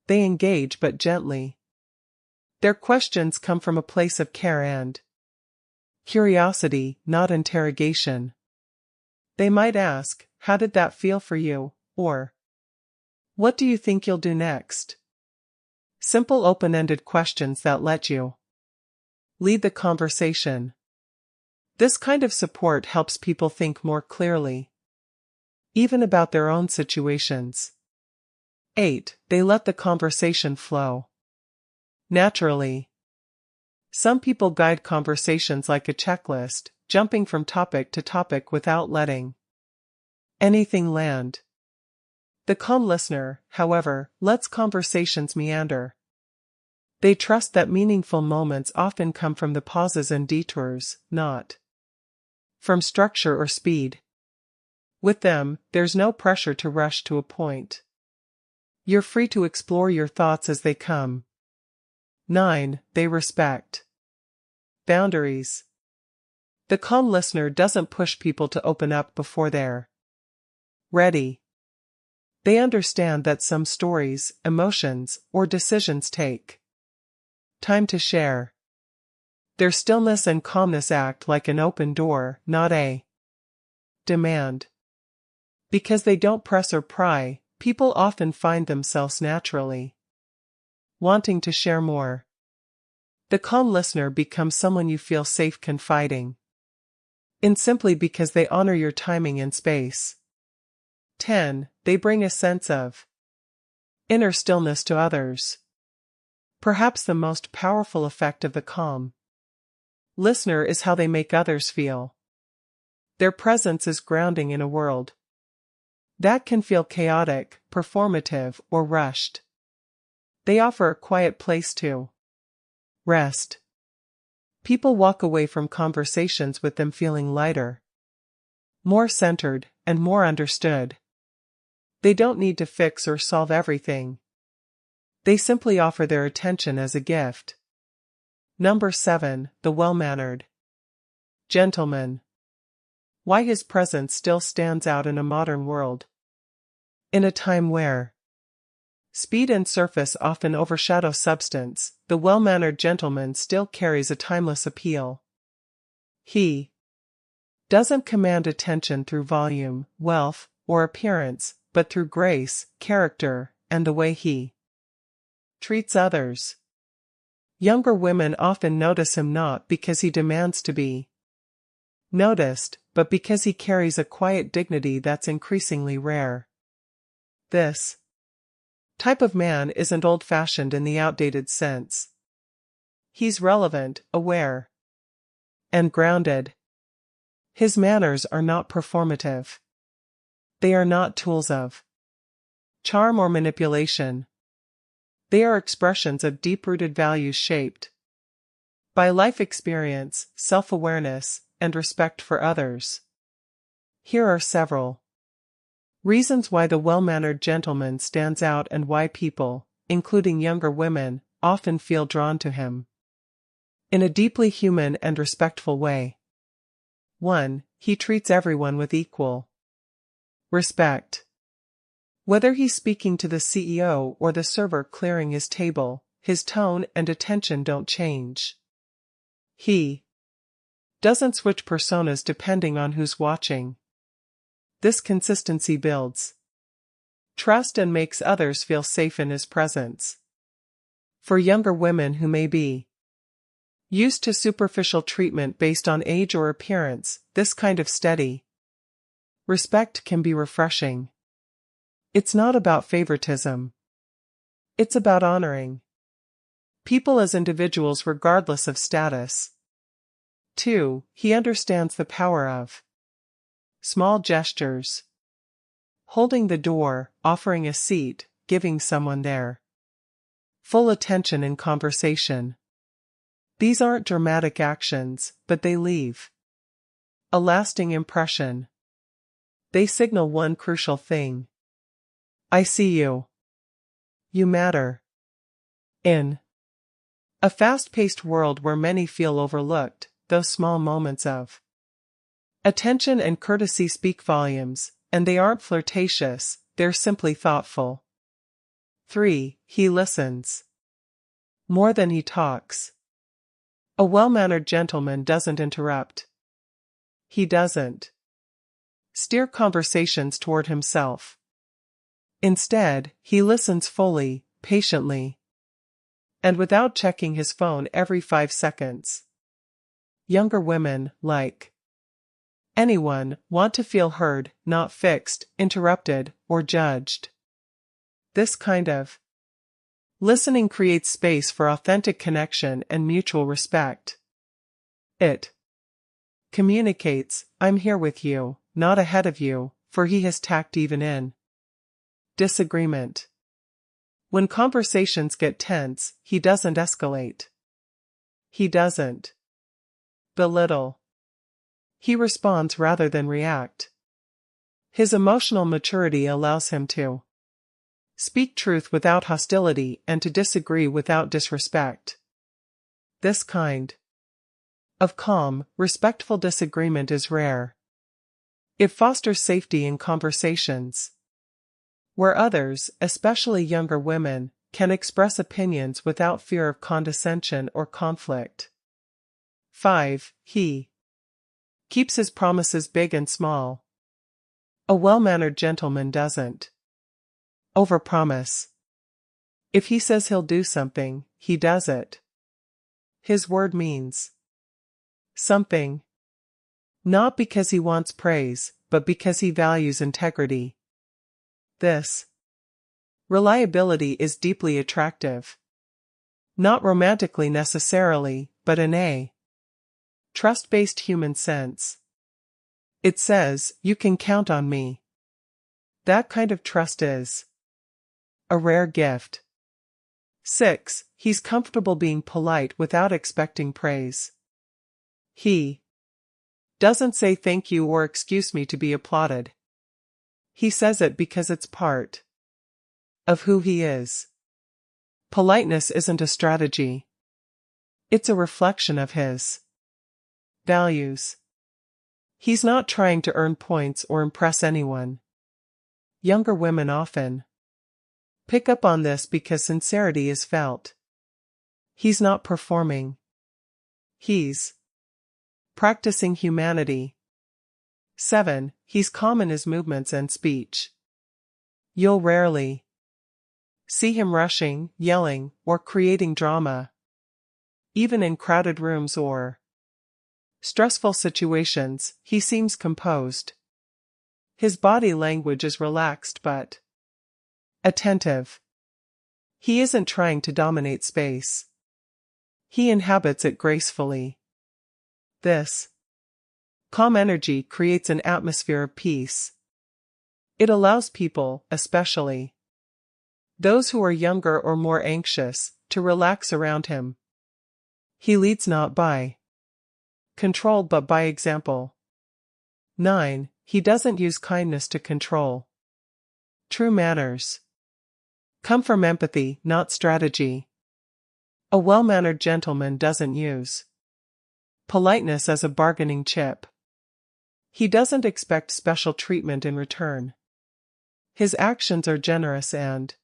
They engage but gently. Their questions come from a place of care and curiosity, not interrogation. They might ask, "How did that feel for you?" or "What do you think you'll do next?" Simple open-ended questions that let you lead the conversation. This kind of support helps people think more clearly, even about their own situations. 8. They let the conversation flow naturally. Some people guide conversations like a checklist, jumping from topic to topic without letting anything land. The calm listener, however, lets conversations meander. They trust that meaningful moments often come from the pauses and detours, not from structure or speed. With them, there's no pressure to rush to a point. You're free to explore your thoughts as they come. 9. They respect boundaries. The calm listener doesn't push people to open up before they're ready. They understand that some stories, emotions, or decisions take time to share. Their stillness and calmness act like an open door, not a demand. Because they don't press or pry, people often find themselves naturally wanting to share more. The calm listener becomes someone you feel safe confiding in simply because they honor your timing and space. 10. They bring a sense of inner stillness to others. Perhaps the most powerful effect of the calm listener is how they make others feel. Their presence is grounding in a world that can feel chaotic, performative, or rushed. They offer a quiet place to rest. People walk away from conversations with them feeling lighter, more centered, and more understood. They don't need to fix or solve everything. They simply offer their attention as a gift. Number 7. The well-mannered gentleman. Why his presence still stands out in a modern world. In a time where speed and surface often overshadow substance, the well-mannered gentleman still carries a timeless appeal. He doesn't command attention through volume, wealth, or appearance, but through grace, character, and the way he treats others. Younger women often notice him not because he demands to be noticed, but because he carries a quiet dignity that's increasingly rare. This type of man isn't old-fashioned in the outdated sense. He's relevant, aware, and grounded. His manners are not performative. They are not tools of charm or manipulation. They are expressions of deep-rooted values shaped by life experience, self-awareness, and respect for others. Here are several reasons why the well-mannered gentleman stands out and why people, including younger women, often feel drawn to him in a deeply human and respectful way. 1. He treats everyone with equal respect. Whether he's speaking to the CEO or the server clearing his table, his tone and attention don't change. He doesn't switch personas depending on who's watching. This consistency builds trust and makes others feel safe in his presence. For younger women who may be used to superficial treatment based on age or appearance, this kind of steady respect can be refreshing. It's not about favoritism. It's about honoring people as individuals regardless of status. 2. He understands the power of small gestures. Holding the door, offering a seat, giving someone their full attention in conversation. These aren't dramatic actions, but they leave a lasting impression. They signal one crucial thing. I see you. You matter. In a fast-paced world where many feel overlooked, those small moments of attention and courtesy speak volumes, and they aren't flirtatious, they're simply thoughtful. 3. He listens more than he talks. A well-mannered gentleman doesn't interrupt. He doesn't steer conversations toward himself. Instead, he listens fully, patiently, and without checking his phone every 5 seconds. Younger women, like anyone, want to feel heard, not fixed, interrupted, or judged. This kind of listening creates space for authentic connection and mutual respect. It communicates, I'm here with you, not ahead of you, for he has tact even in disagreement. When conversations get tense, he doesn't escalate. He doesn't belittle. He responds rather than react. His emotional maturity allows him to speak truth without hostility and to disagree without disrespect. This kind of calm, respectful disagreement is rare. It fosters safety in conversations where others, especially younger women, can express opinions without fear of condescension or conflict. 5. He keeps his promises big and small. A well-mannered gentleman doesn't overpromise. If he says he'll do something, he does it. His word means something. Not because he wants praise, but because he values integrity. This reliability is deeply attractive. Not romantically necessarily, but in a trust-based human sense. It says, you can count on me. That kind of trust is a rare gift. 6. He's comfortable being polite without expecting praise. He doesn't say thank you or excuse me to be applauded. He says it because it's part of who he is. Politeness isn't a strategy. It's a reflection of his values. He's not trying to earn points or impress anyone. Younger women often pick up on this because sincerity is felt. He's not performing. He's practicing humanity. 7. He's calm in his movements and speech. You'll rarely see him rushing, yelling, or creating drama. Even in crowded rooms or stressful situations, he seems composed. His body language is relaxed but attentive. He isn't trying to dominate space. He inhabits it gracefully. This calm energy creates an atmosphere of peace. It allows people, especially those who are younger or more anxious, to relax around him. He leads not by control but by example. 9. He doesn't use kindness to control. True manners come from empathy, not strategy. A well-mannered gentleman doesn't use politeness as a bargaining chip. He doesn't expect special treatment in return. His actions are generous and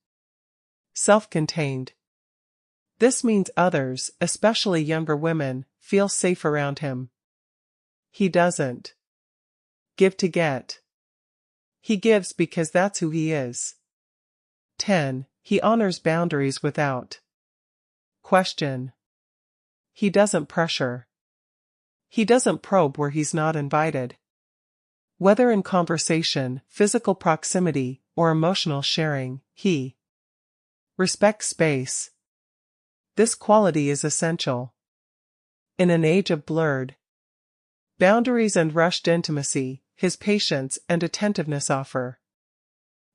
self-contained. This means others, especially younger women, feel safe around him. He doesn't give to get. He gives because that's who he is. 10. He honors boundaries without question. He doesn't pressure. He doesn't probe where he's not invited. Whether in conversation, physical proximity, or emotional sharing, he respects space. This quality is essential. In an age of blurred boundaries and rushed intimacy, his patience and attentiveness offer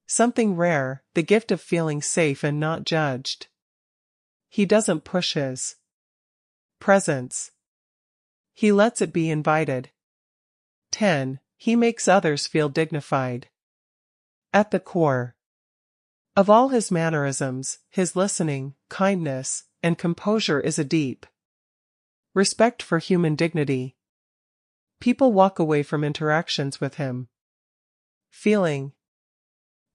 something rare, the gift of feeling safe and not judged. He doesn't push his presence. He lets it be invited. 10. He makes others feel dignified. At the core of all his mannerisms, his listening, kindness, and composure is a deep respect for human dignity. People walk away from interactions with him feeling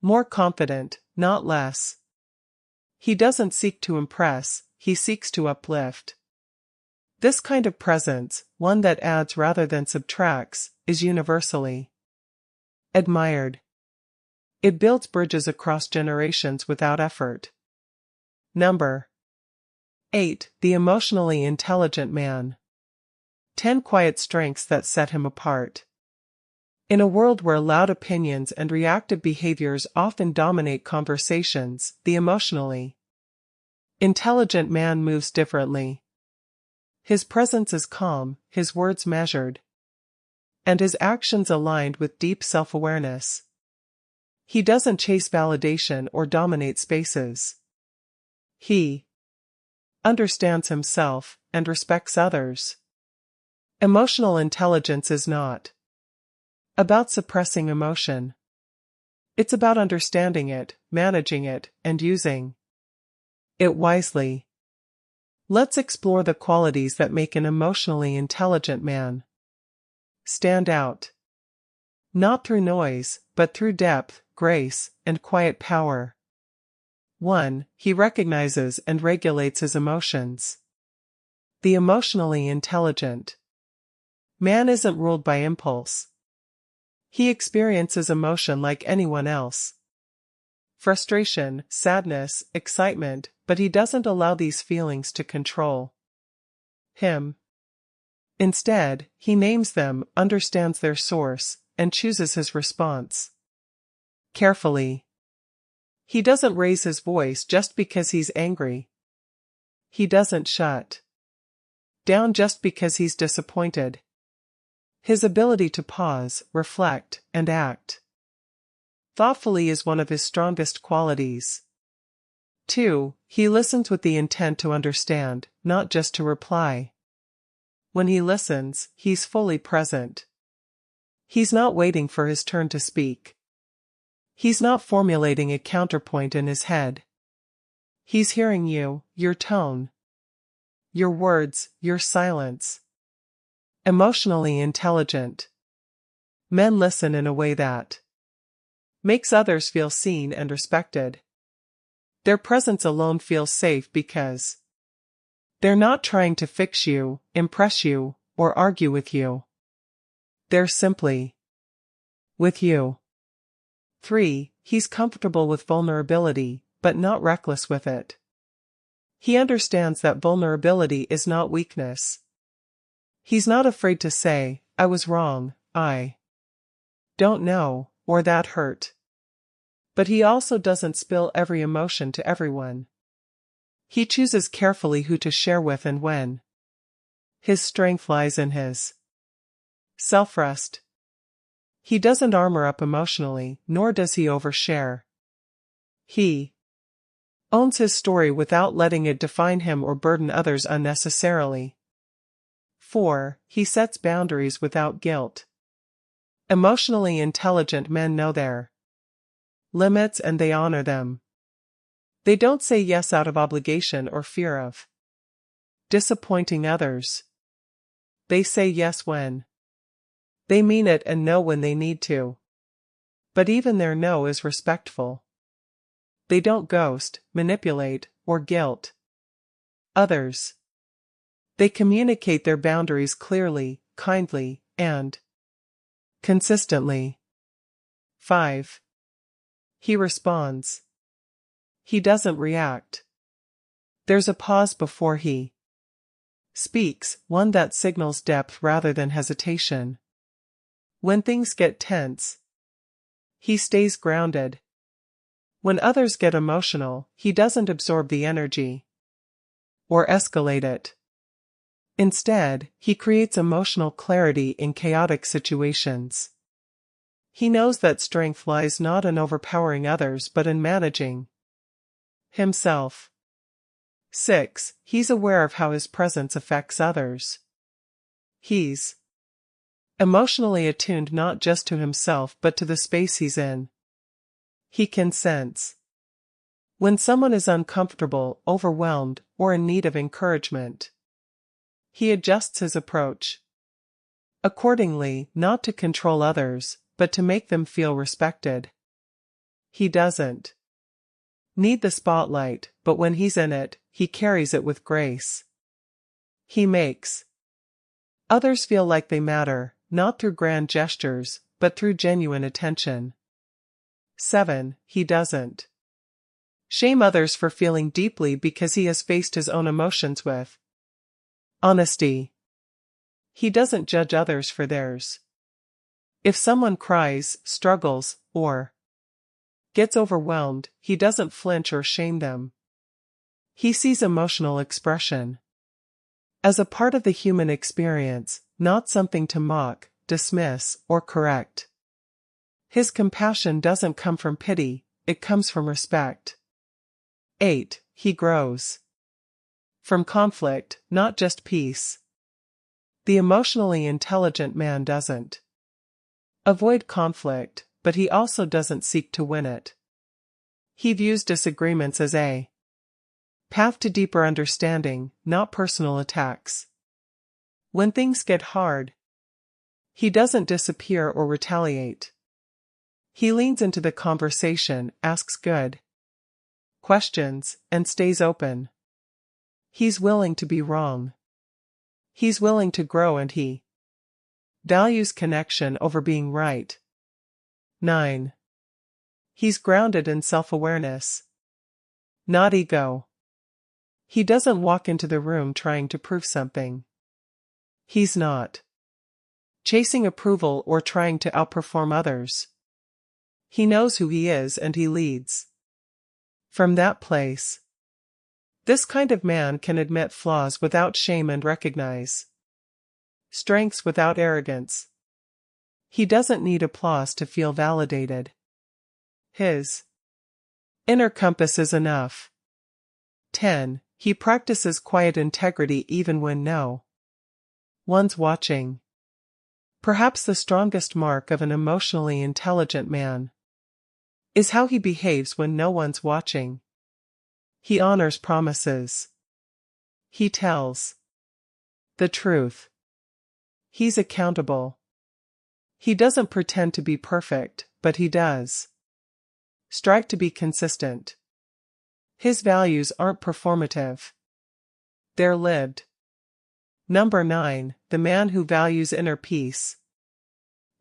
more confident, not less. He doesn't seek to impress, he seeks to uplift. This kind of presence, one that adds rather than subtracts, is universally admired. It builds bridges across generations without effort. Number 8. The emotionally intelligent man. 10 quiet strengths that set him apart. In a world where loud opinions and reactive behaviors often dominate conversations, the emotionally intelligent man moves differently. His presence is calm, his words measured, and his actions aligned with deep self-awareness. He doesn't chase validation or dominate spaces. He understands himself and respects others. Emotional intelligence is not about suppressing emotion. It's about understanding it, managing it, and using it wisely. Let's explore the qualities that make an emotionally intelligent man stand out. Not through noise, but through depth, grace, and quiet power. 1. He recognizes and regulates his emotions. The emotionally intelligent man isn't ruled by impulse. He experiences emotion like anyone else. Frustration, sadness, excitement, but he doesn't allow these feelings to control him. Instead, he names them, understands their source, and chooses his response carefully. He doesn't raise his voice just because he's angry. He doesn't shut down just because he's disappointed. His ability to pause, reflect, and act thoughtfully is one of his strongest qualities. 2. He listens with the intent to understand, not just to reply. When he listens, he's fully present. He's not waiting for his turn to speak. He's not formulating a counterpoint in his head. He's hearing you, your tone, your words, your silence. Emotionally intelligent men listen in a way that makes others feel seen and respected. Their presence alone feels safe because they're not trying to fix you, impress you, or argue with you. They're simply with you. 3. He's comfortable with vulnerability, but not reckless with it. He understands that vulnerability is not weakness. He's not afraid to say, I was wrong, I don't know, or that hurt. But he also doesn't spill every emotion to everyone. He chooses carefully who to share with and when. His strength lies in his self-rest. He doesn't armor up emotionally, nor does he overshare. He owns his story without letting it define him or burden others unnecessarily. 4. He sets boundaries without guilt. Emotionally intelligent men know their limits and they honor them. They don't say yes out of obligation or fear of disappointing others. They say yes when they mean it and no when they need to. But even their no is respectful. They don't ghost, manipulate, or guilt others. They communicate their boundaries clearly, kindly, and consistently. 5. He responds. He doesn't react. There's a pause before he speaks, one that signals depth rather than hesitation. When things get tense, he stays grounded. When others get emotional, he doesn't absorb the energy or escalate it. Instead, he creates emotional clarity in chaotic situations. He knows that strength lies not in overpowering others but in managing himself. 6. He's aware of how his presence affects others. He's emotionally attuned not just to himself but to the space he's in. He can sense when someone is uncomfortable, overwhelmed, or in need of encouragement. He adjusts his approach accordingly, not to control others, but to make them feel respected. He doesn't need the spotlight, but when he's in it, he carries it with grace. He makes others feel like they matter, not through grand gestures, but through genuine attention. 7. He doesn't shame others for feeling deeply because he has faced his own emotions with honesty. He doesn't judge others for theirs. If someone cries, struggles, or gets overwhelmed, he doesn't flinch or shame them. He sees emotional expression as a part of the human experience, not something to mock, dismiss, or correct. His compassion doesn't come from pity, it comes from respect. 8. He grows from conflict, not just peace. The emotionally intelligent man doesn't avoid conflict, but he also doesn't seek to win it. He views disagreements as a path to deeper understanding, not personal attacks. When things get hard, he doesn't disappear or retaliate. He leans into the conversation, asks good questions, and stays open. He's willing to be wrong. He's willing to grow and he values connection over being right. 9. He's grounded in self-awareness, not ego. He doesn't walk into the room trying to prove something. He's not chasing approval or trying to outperform others. He knows who he is and he leads from that place. This kind of man can admit flaws without shame and recognize strengths without arrogance. He doesn't need applause to feel validated. His inner compass is enough. 10. He practices quiet integrity even when no one's watching. Perhaps the strongest mark of an emotionally intelligent man is how he behaves when no one's watching. He honors promises. He tells the truth. He's accountable. He doesn't pretend to be perfect, but he does strive to be consistent. His values aren't performative. They're lived. Number 9. The man who values inner peace.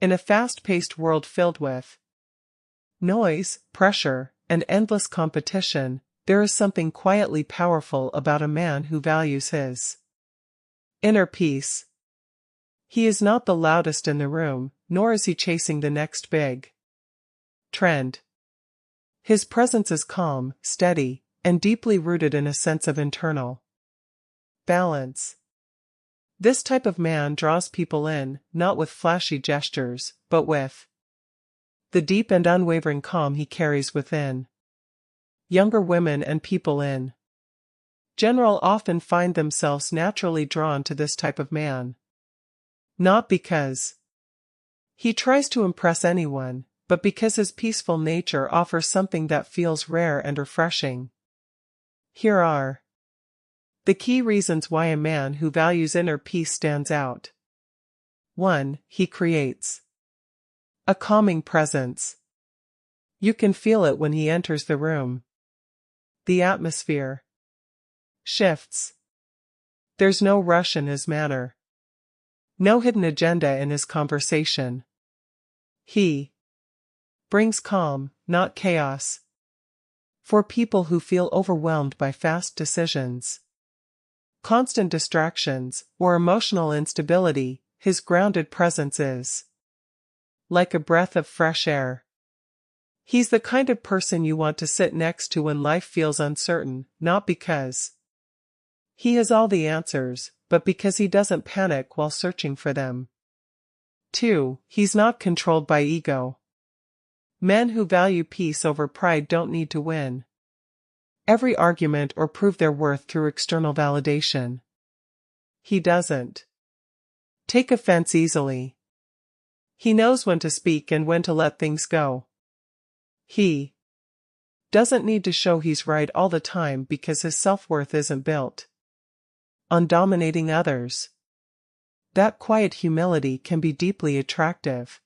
In a fast-paced world filled with noise, pressure, and endless competition, there is something quietly powerful about a man who values his inner peace. He is not the loudest in the room, nor is he chasing the next big trend. His presence is calm, steady, and deeply rooted in a sense of internal balance. This type of man draws people in, not with flashy gestures, but with the deep and unwavering calm he carries within. Younger women and people in general often find themselves naturally drawn to this type of man. Not because he tries to impress anyone, but because his peaceful nature offers something that feels rare and refreshing. Here are the key reasons why a man who values inner peace stands out. 1. He creates a calming presence. You can feel it when he enters the room. The atmosphere shifts. There's no rush in his manner. No hidden agenda in his conversation. He brings calm, not chaos. For people who feel overwhelmed by fast decisions, constant distractions, or emotional instability, his grounded presence is like a breath of fresh air. He's the kind of person you want to sit next to when life feels uncertain, not because he has all the answers, but because he doesn't panic while searching for them. 2. He's not controlled by ego. Men who value peace over pride don't need to win every argument or prove their worth through external validation. He doesn't take offense easily. He knows when to speak and when to let things go. He doesn't need to show he's right all the time because his self-worth isn't built on dominating others. That quiet humility can be deeply attractive,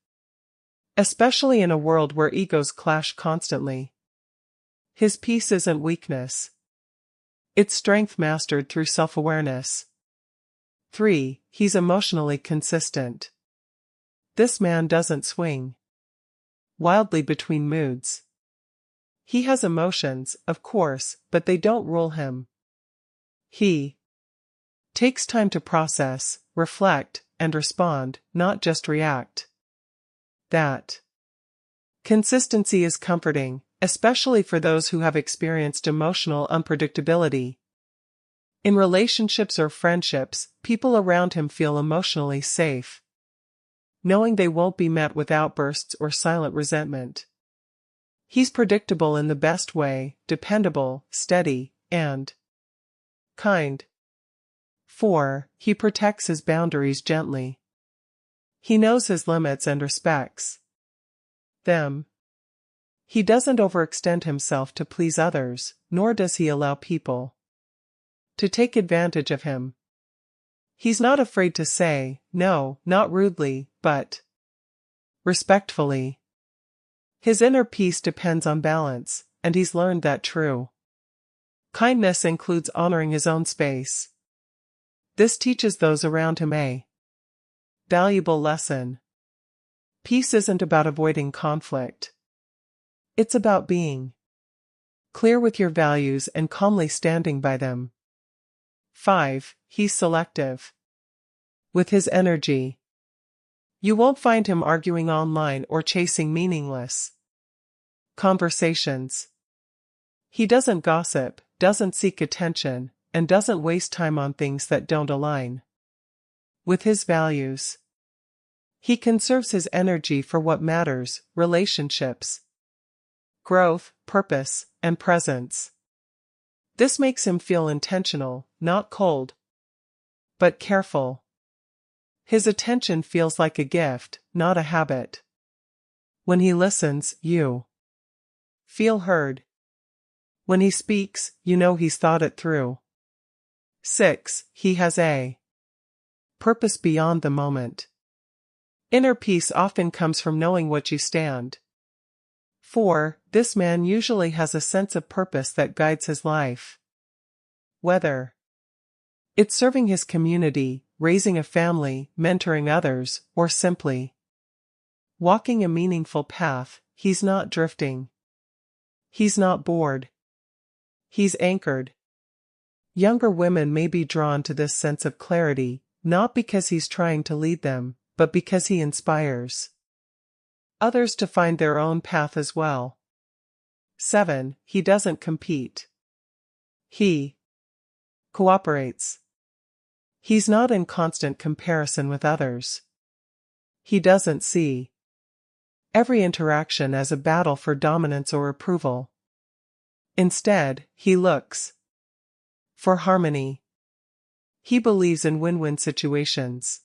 especially in a world where egos clash constantly. His peace isn't weakness. It's strength mastered through self-awareness. 3. He's emotionally consistent. This man doesn't swing wildly between moods. He has emotions, of course, but they don't rule him. He takes time to process, reflect, and respond, not just react. That consistency is comforting, especially for those who have experienced emotional unpredictability. In relationships or friendships, people around him feel emotionally safe, knowing they won't be met with outbursts or silent resentment. He's predictable in the best way, dependable, steady, and kind. 4. He protects his boundaries gently. He knows his limits and respects them. He doesn't overextend himself to please others, nor does he allow people to take advantage of him. He's not afraid to say, no, not rudely, but respectfully. His inner peace depends on balance, and he's learned that true kindness includes honoring his own space. This teaches those around him a valuable lesson. Peace isn't about avoiding conflict. It's about being clear with your values and calmly standing by them. 5. He's selective with his energy. You won't find him arguing online or chasing meaningless conversations. He doesn't gossip, doesn't seek attention, and doesn't waste time on things that don't align with his values. He conserves his energy for what matters: relationships, growth, purpose, and presence. This makes him feel intentional, not cold, but careful. His attention feels like a gift, not a habit. When he listens, you feel heard. When he speaks, you know he's thought it through. 6. He has a purpose beyond the moment. Inner peace often comes from knowing what you stand for. This man usually has a sense of purpose that guides his life. Whether it's serving his community, raising a family, mentoring others, or simply walking a meaningful path, he's not drifting. He's not bored. He's anchored. Younger women may be drawn to this sense of clarity, not because he's trying to lead them, but because he inspires others to find their own path as well. 7. He doesn't compete. He cooperates. He's not in constant comparison with others. He doesn't see every interaction as a battle for dominance or approval. Instead, he looks for harmony. He believes in win-win situations.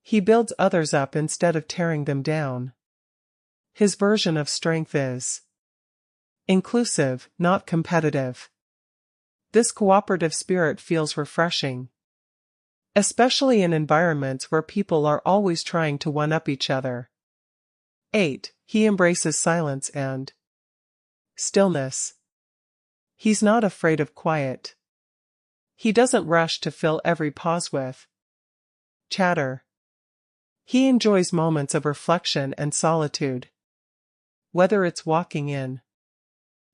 He builds others up instead of tearing them down. His version of strength is inclusive, not competitive. This cooperative spirit feels refreshing, especially in environments where people are always trying to one-up each other. 8. He embraces silence and stillness. He's not afraid of quiet. He doesn't rush to fill every pause with chatter. He enjoys moments of reflection and solitude. Whether it's walking in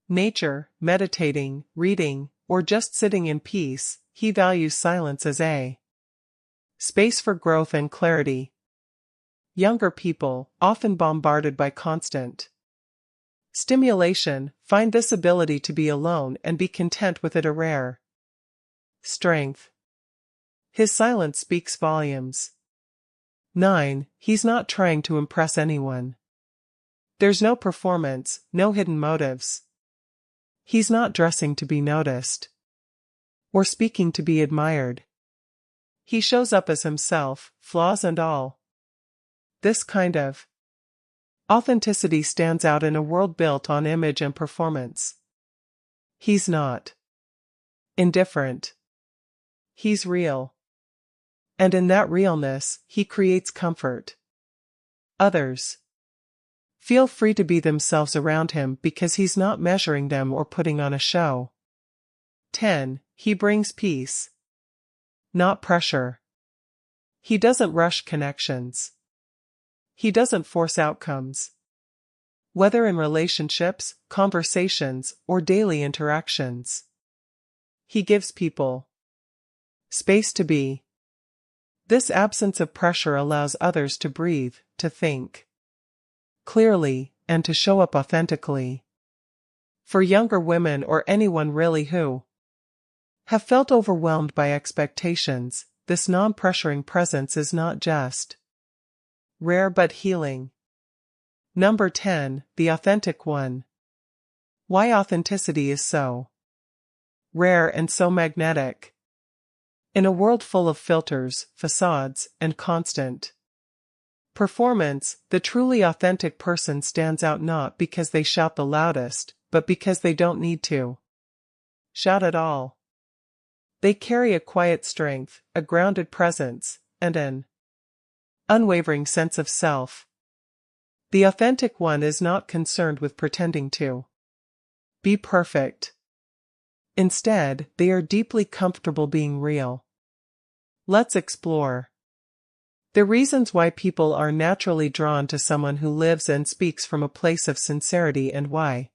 nature, meditating, reading, or just sitting in peace, he values silence as a space for growth and clarity. Younger people, often bombarded by constant stimulation, find this ability to be alone and be content with it a rare strength. His silence speaks volumes. 9. He's not trying to impress anyone. There's no performance, no hidden motives. He's not dressing to be noticed or speaking to be admired. He shows up as himself, flaws and all. This kind of authenticity stands out in a world built on image and performance. He's not indifferent. He's real. And in that realness, he creates comfort. Others feel free to be themselves around him because he's not measuring them or putting on a show. 10. He brings peace, not pressure. He doesn't rush connections. He doesn't force outcomes. Whether in relationships, conversations, or daily interactions, he gives people space to be. This absence of pressure allows others to breathe, to think clearly, and to show up authentically. For younger women or anyone really who have felt overwhelmed by expectations, this non-pressuring presence is not just rare but healing. Number 10. The authentic one. Why authenticity is so rare and so magnetic. In a world full of filters, facades, and constant performance, the truly authentic person stands out not because they shout the loudest, but because they don't need to shout at all. They carry a quiet strength, a grounded presence, and an unwavering sense of self. The authentic one is not concerned with pretending to be perfect. Instead, they are deeply comfortable being real. Let's explore the reasons why people are naturally drawn to someone who lives and speaks from a place of sincerity and why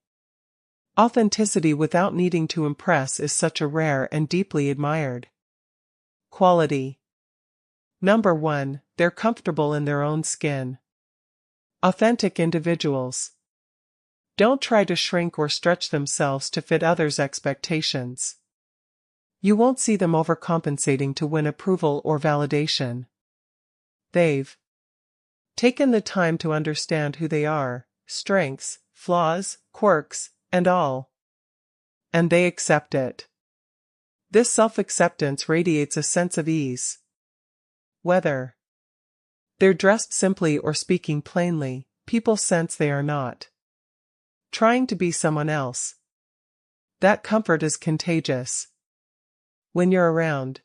authenticity without needing to impress is such a rare and deeply admired quality. Number 1, they're comfortable in their own skin. Authentic individuals don't try to shrink or stretch themselves to fit others' expectations. You won't see them overcompensating to win approval or validation. They've taken the time to understand who they are, strengths, flaws, quirks, and all. And they accept it. This self-acceptance radiates a sense of ease. Whether they're dressed simply or speaking plainly, people sense they are not trying to be someone else. That comfort is contagious. When you're around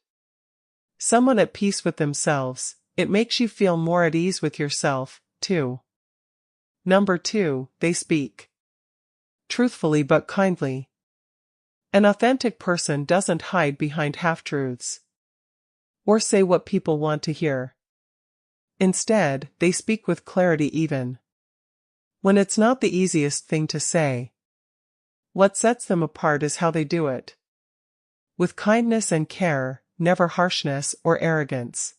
someone at peace with themselves, it makes you feel more at ease with yourself, too. Number 2, they speak truthfully but kindly. An authentic person doesn't hide behind half-truths or say what people want to hear. Instead, they speak with clarity even when it's not the easiest thing to say. What sets them apart is how they do it. With kindness and care, never harshness or arrogance.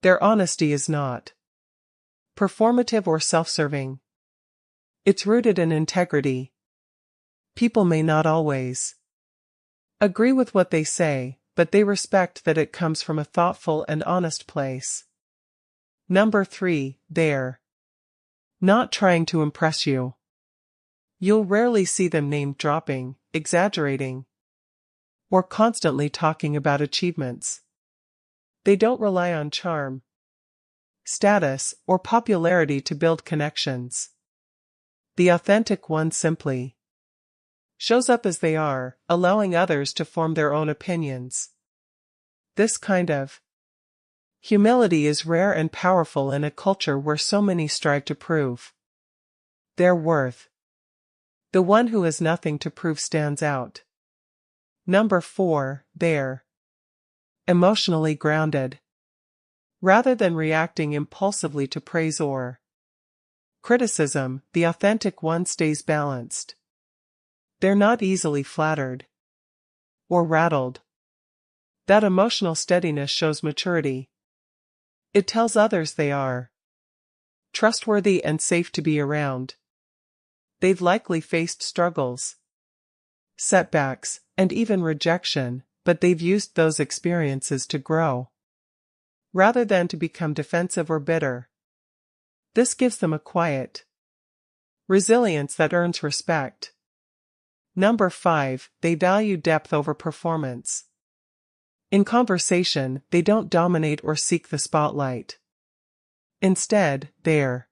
Their honesty is not performative or self-serving. It's rooted in integrity. People may not always agree with what they say, but they respect that it comes from a thoughtful and honest place. Number 3, they're not trying to impress you. You'll rarely see them name-dropping, exaggerating, or constantly talking about achievements. They don't rely on charm, status, or popularity to build connections. The authentic one simply shows up as they are, allowing others to form their own opinions. This kind of humility is rare and powerful in a culture where so many strive to prove their worth. The one who has nothing to prove stands out. Number 4, they're emotionally grounded. Rather than reacting impulsively to praise or criticism, the authentic one stays balanced. They're not easily flattered or rattled. That emotional steadiness shows maturity. It tells others they are trustworthy and safe to be around. They've likely faced struggles, setbacks, and even rejection, but they've used those experiences to grow, rather than to become defensive or bitter. This gives them a quiet resilience that earns respect. Number 5, they value depth over performance. In conversation, they don't dominate or seek the spotlight. Instead, they're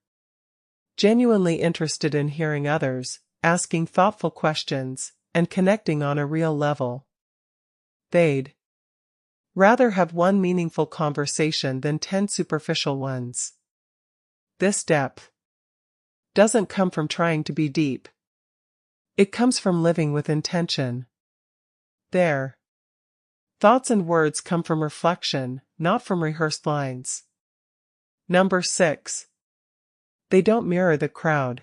genuinely interested in hearing others, asking thoughtful questions, and connecting on a real level. They'd rather have one meaningful conversation than 10 superficial ones. This depth doesn't come from trying to be deep. It comes from living with intention. Their thoughts and words come from reflection, not from rehearsed lines. Number 6, they don't mirror the crowd.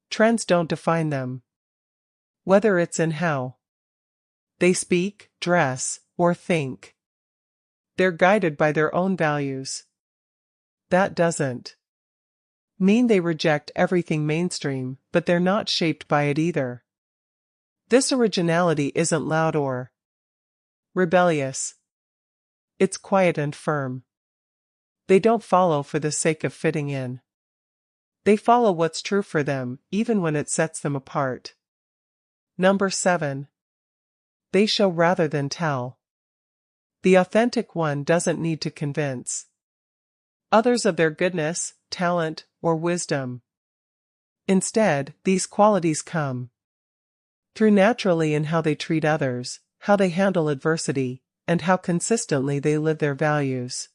Trends don't define them. Whether it's in how they speak, dress, or think, they're guided by their own values. That doesn't mean they reject everything mainstream, but they're not shaped by it either. This originality isn't loud or rebellious. It's quiet and firm. They don't follow for the sake of fitting in. They follow what's true for them, even when it sets them apart. Number 7, they show rather than tell. The authentic one doesn't need to convince others of their goodness, talent, or wisdom. Instead, these qualities come through naturally in how they treat others, how they handle adversity, and how consistently they live their values.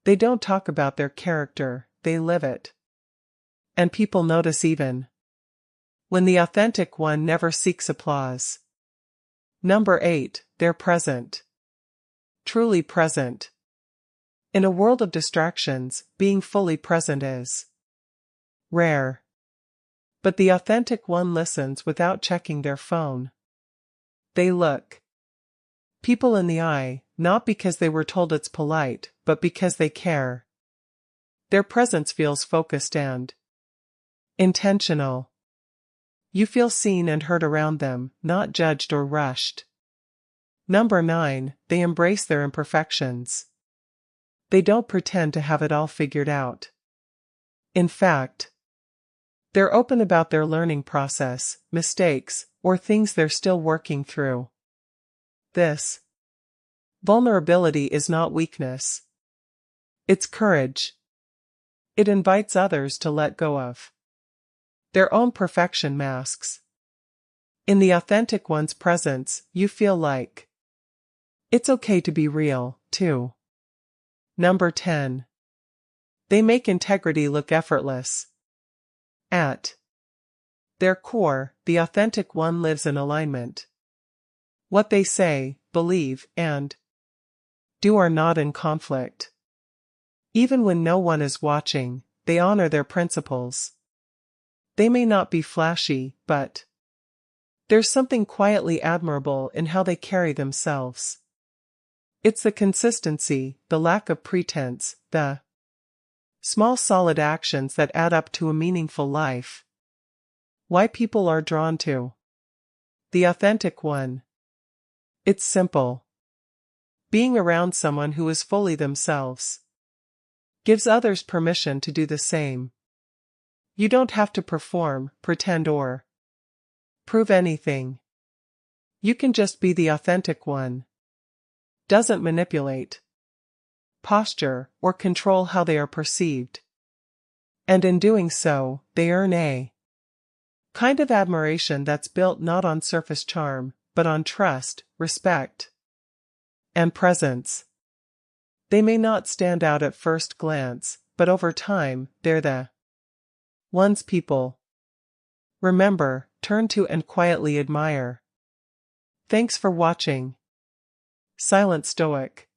They don't talk about their character, they live it. And people notice even when the authentic one never seeks applause. Number 8, they're present. truly present. In a world of distractions, being fully present is rare. But the authentic one listens without checking their phone. They look people in the eye, not because they were told it's polite, but because they care. Their presence feels focused and intentional. You feel seen and heard around them, not judged or rushed. Number 9, they embrace their imperfections. They don't pretend to have it all figured out. In fact, they're open about their learning process, mistakes, or things they're still working through. This vulnerability is not weakness. It's courage. It invites others to let go of their own perfection masks. In the authentic one's presence, you feel like it's okay to be real, too. Number 10. They make integrity look effortless. At their core, the authentic one lives in alignment. What they say, believe, and do are not in conflict. Even when no one is watching, they honor their principles. They may not be flashy, but there's something quietly admirable in how they carry themselves. It's the consistency, the lack of pretense, the small solid actions that add up to a meaningful life. Why people are drawn to the authentic one. It's simple. Being around someone who is fully themselves gives others permission to do the same. You don't have to perform, pretend, or prove anything. You can just be the authentic one. Doesn't manipulate, posture, or control how they are perceived. And in doing so, they earn a kind of admiration that's built not on surface charm, but on trust, respect, and presence. They may not stand out at first glance, but over time, they're the ones people remember, turn to, and quietly admire. Thanks for watching. Silent Stoic.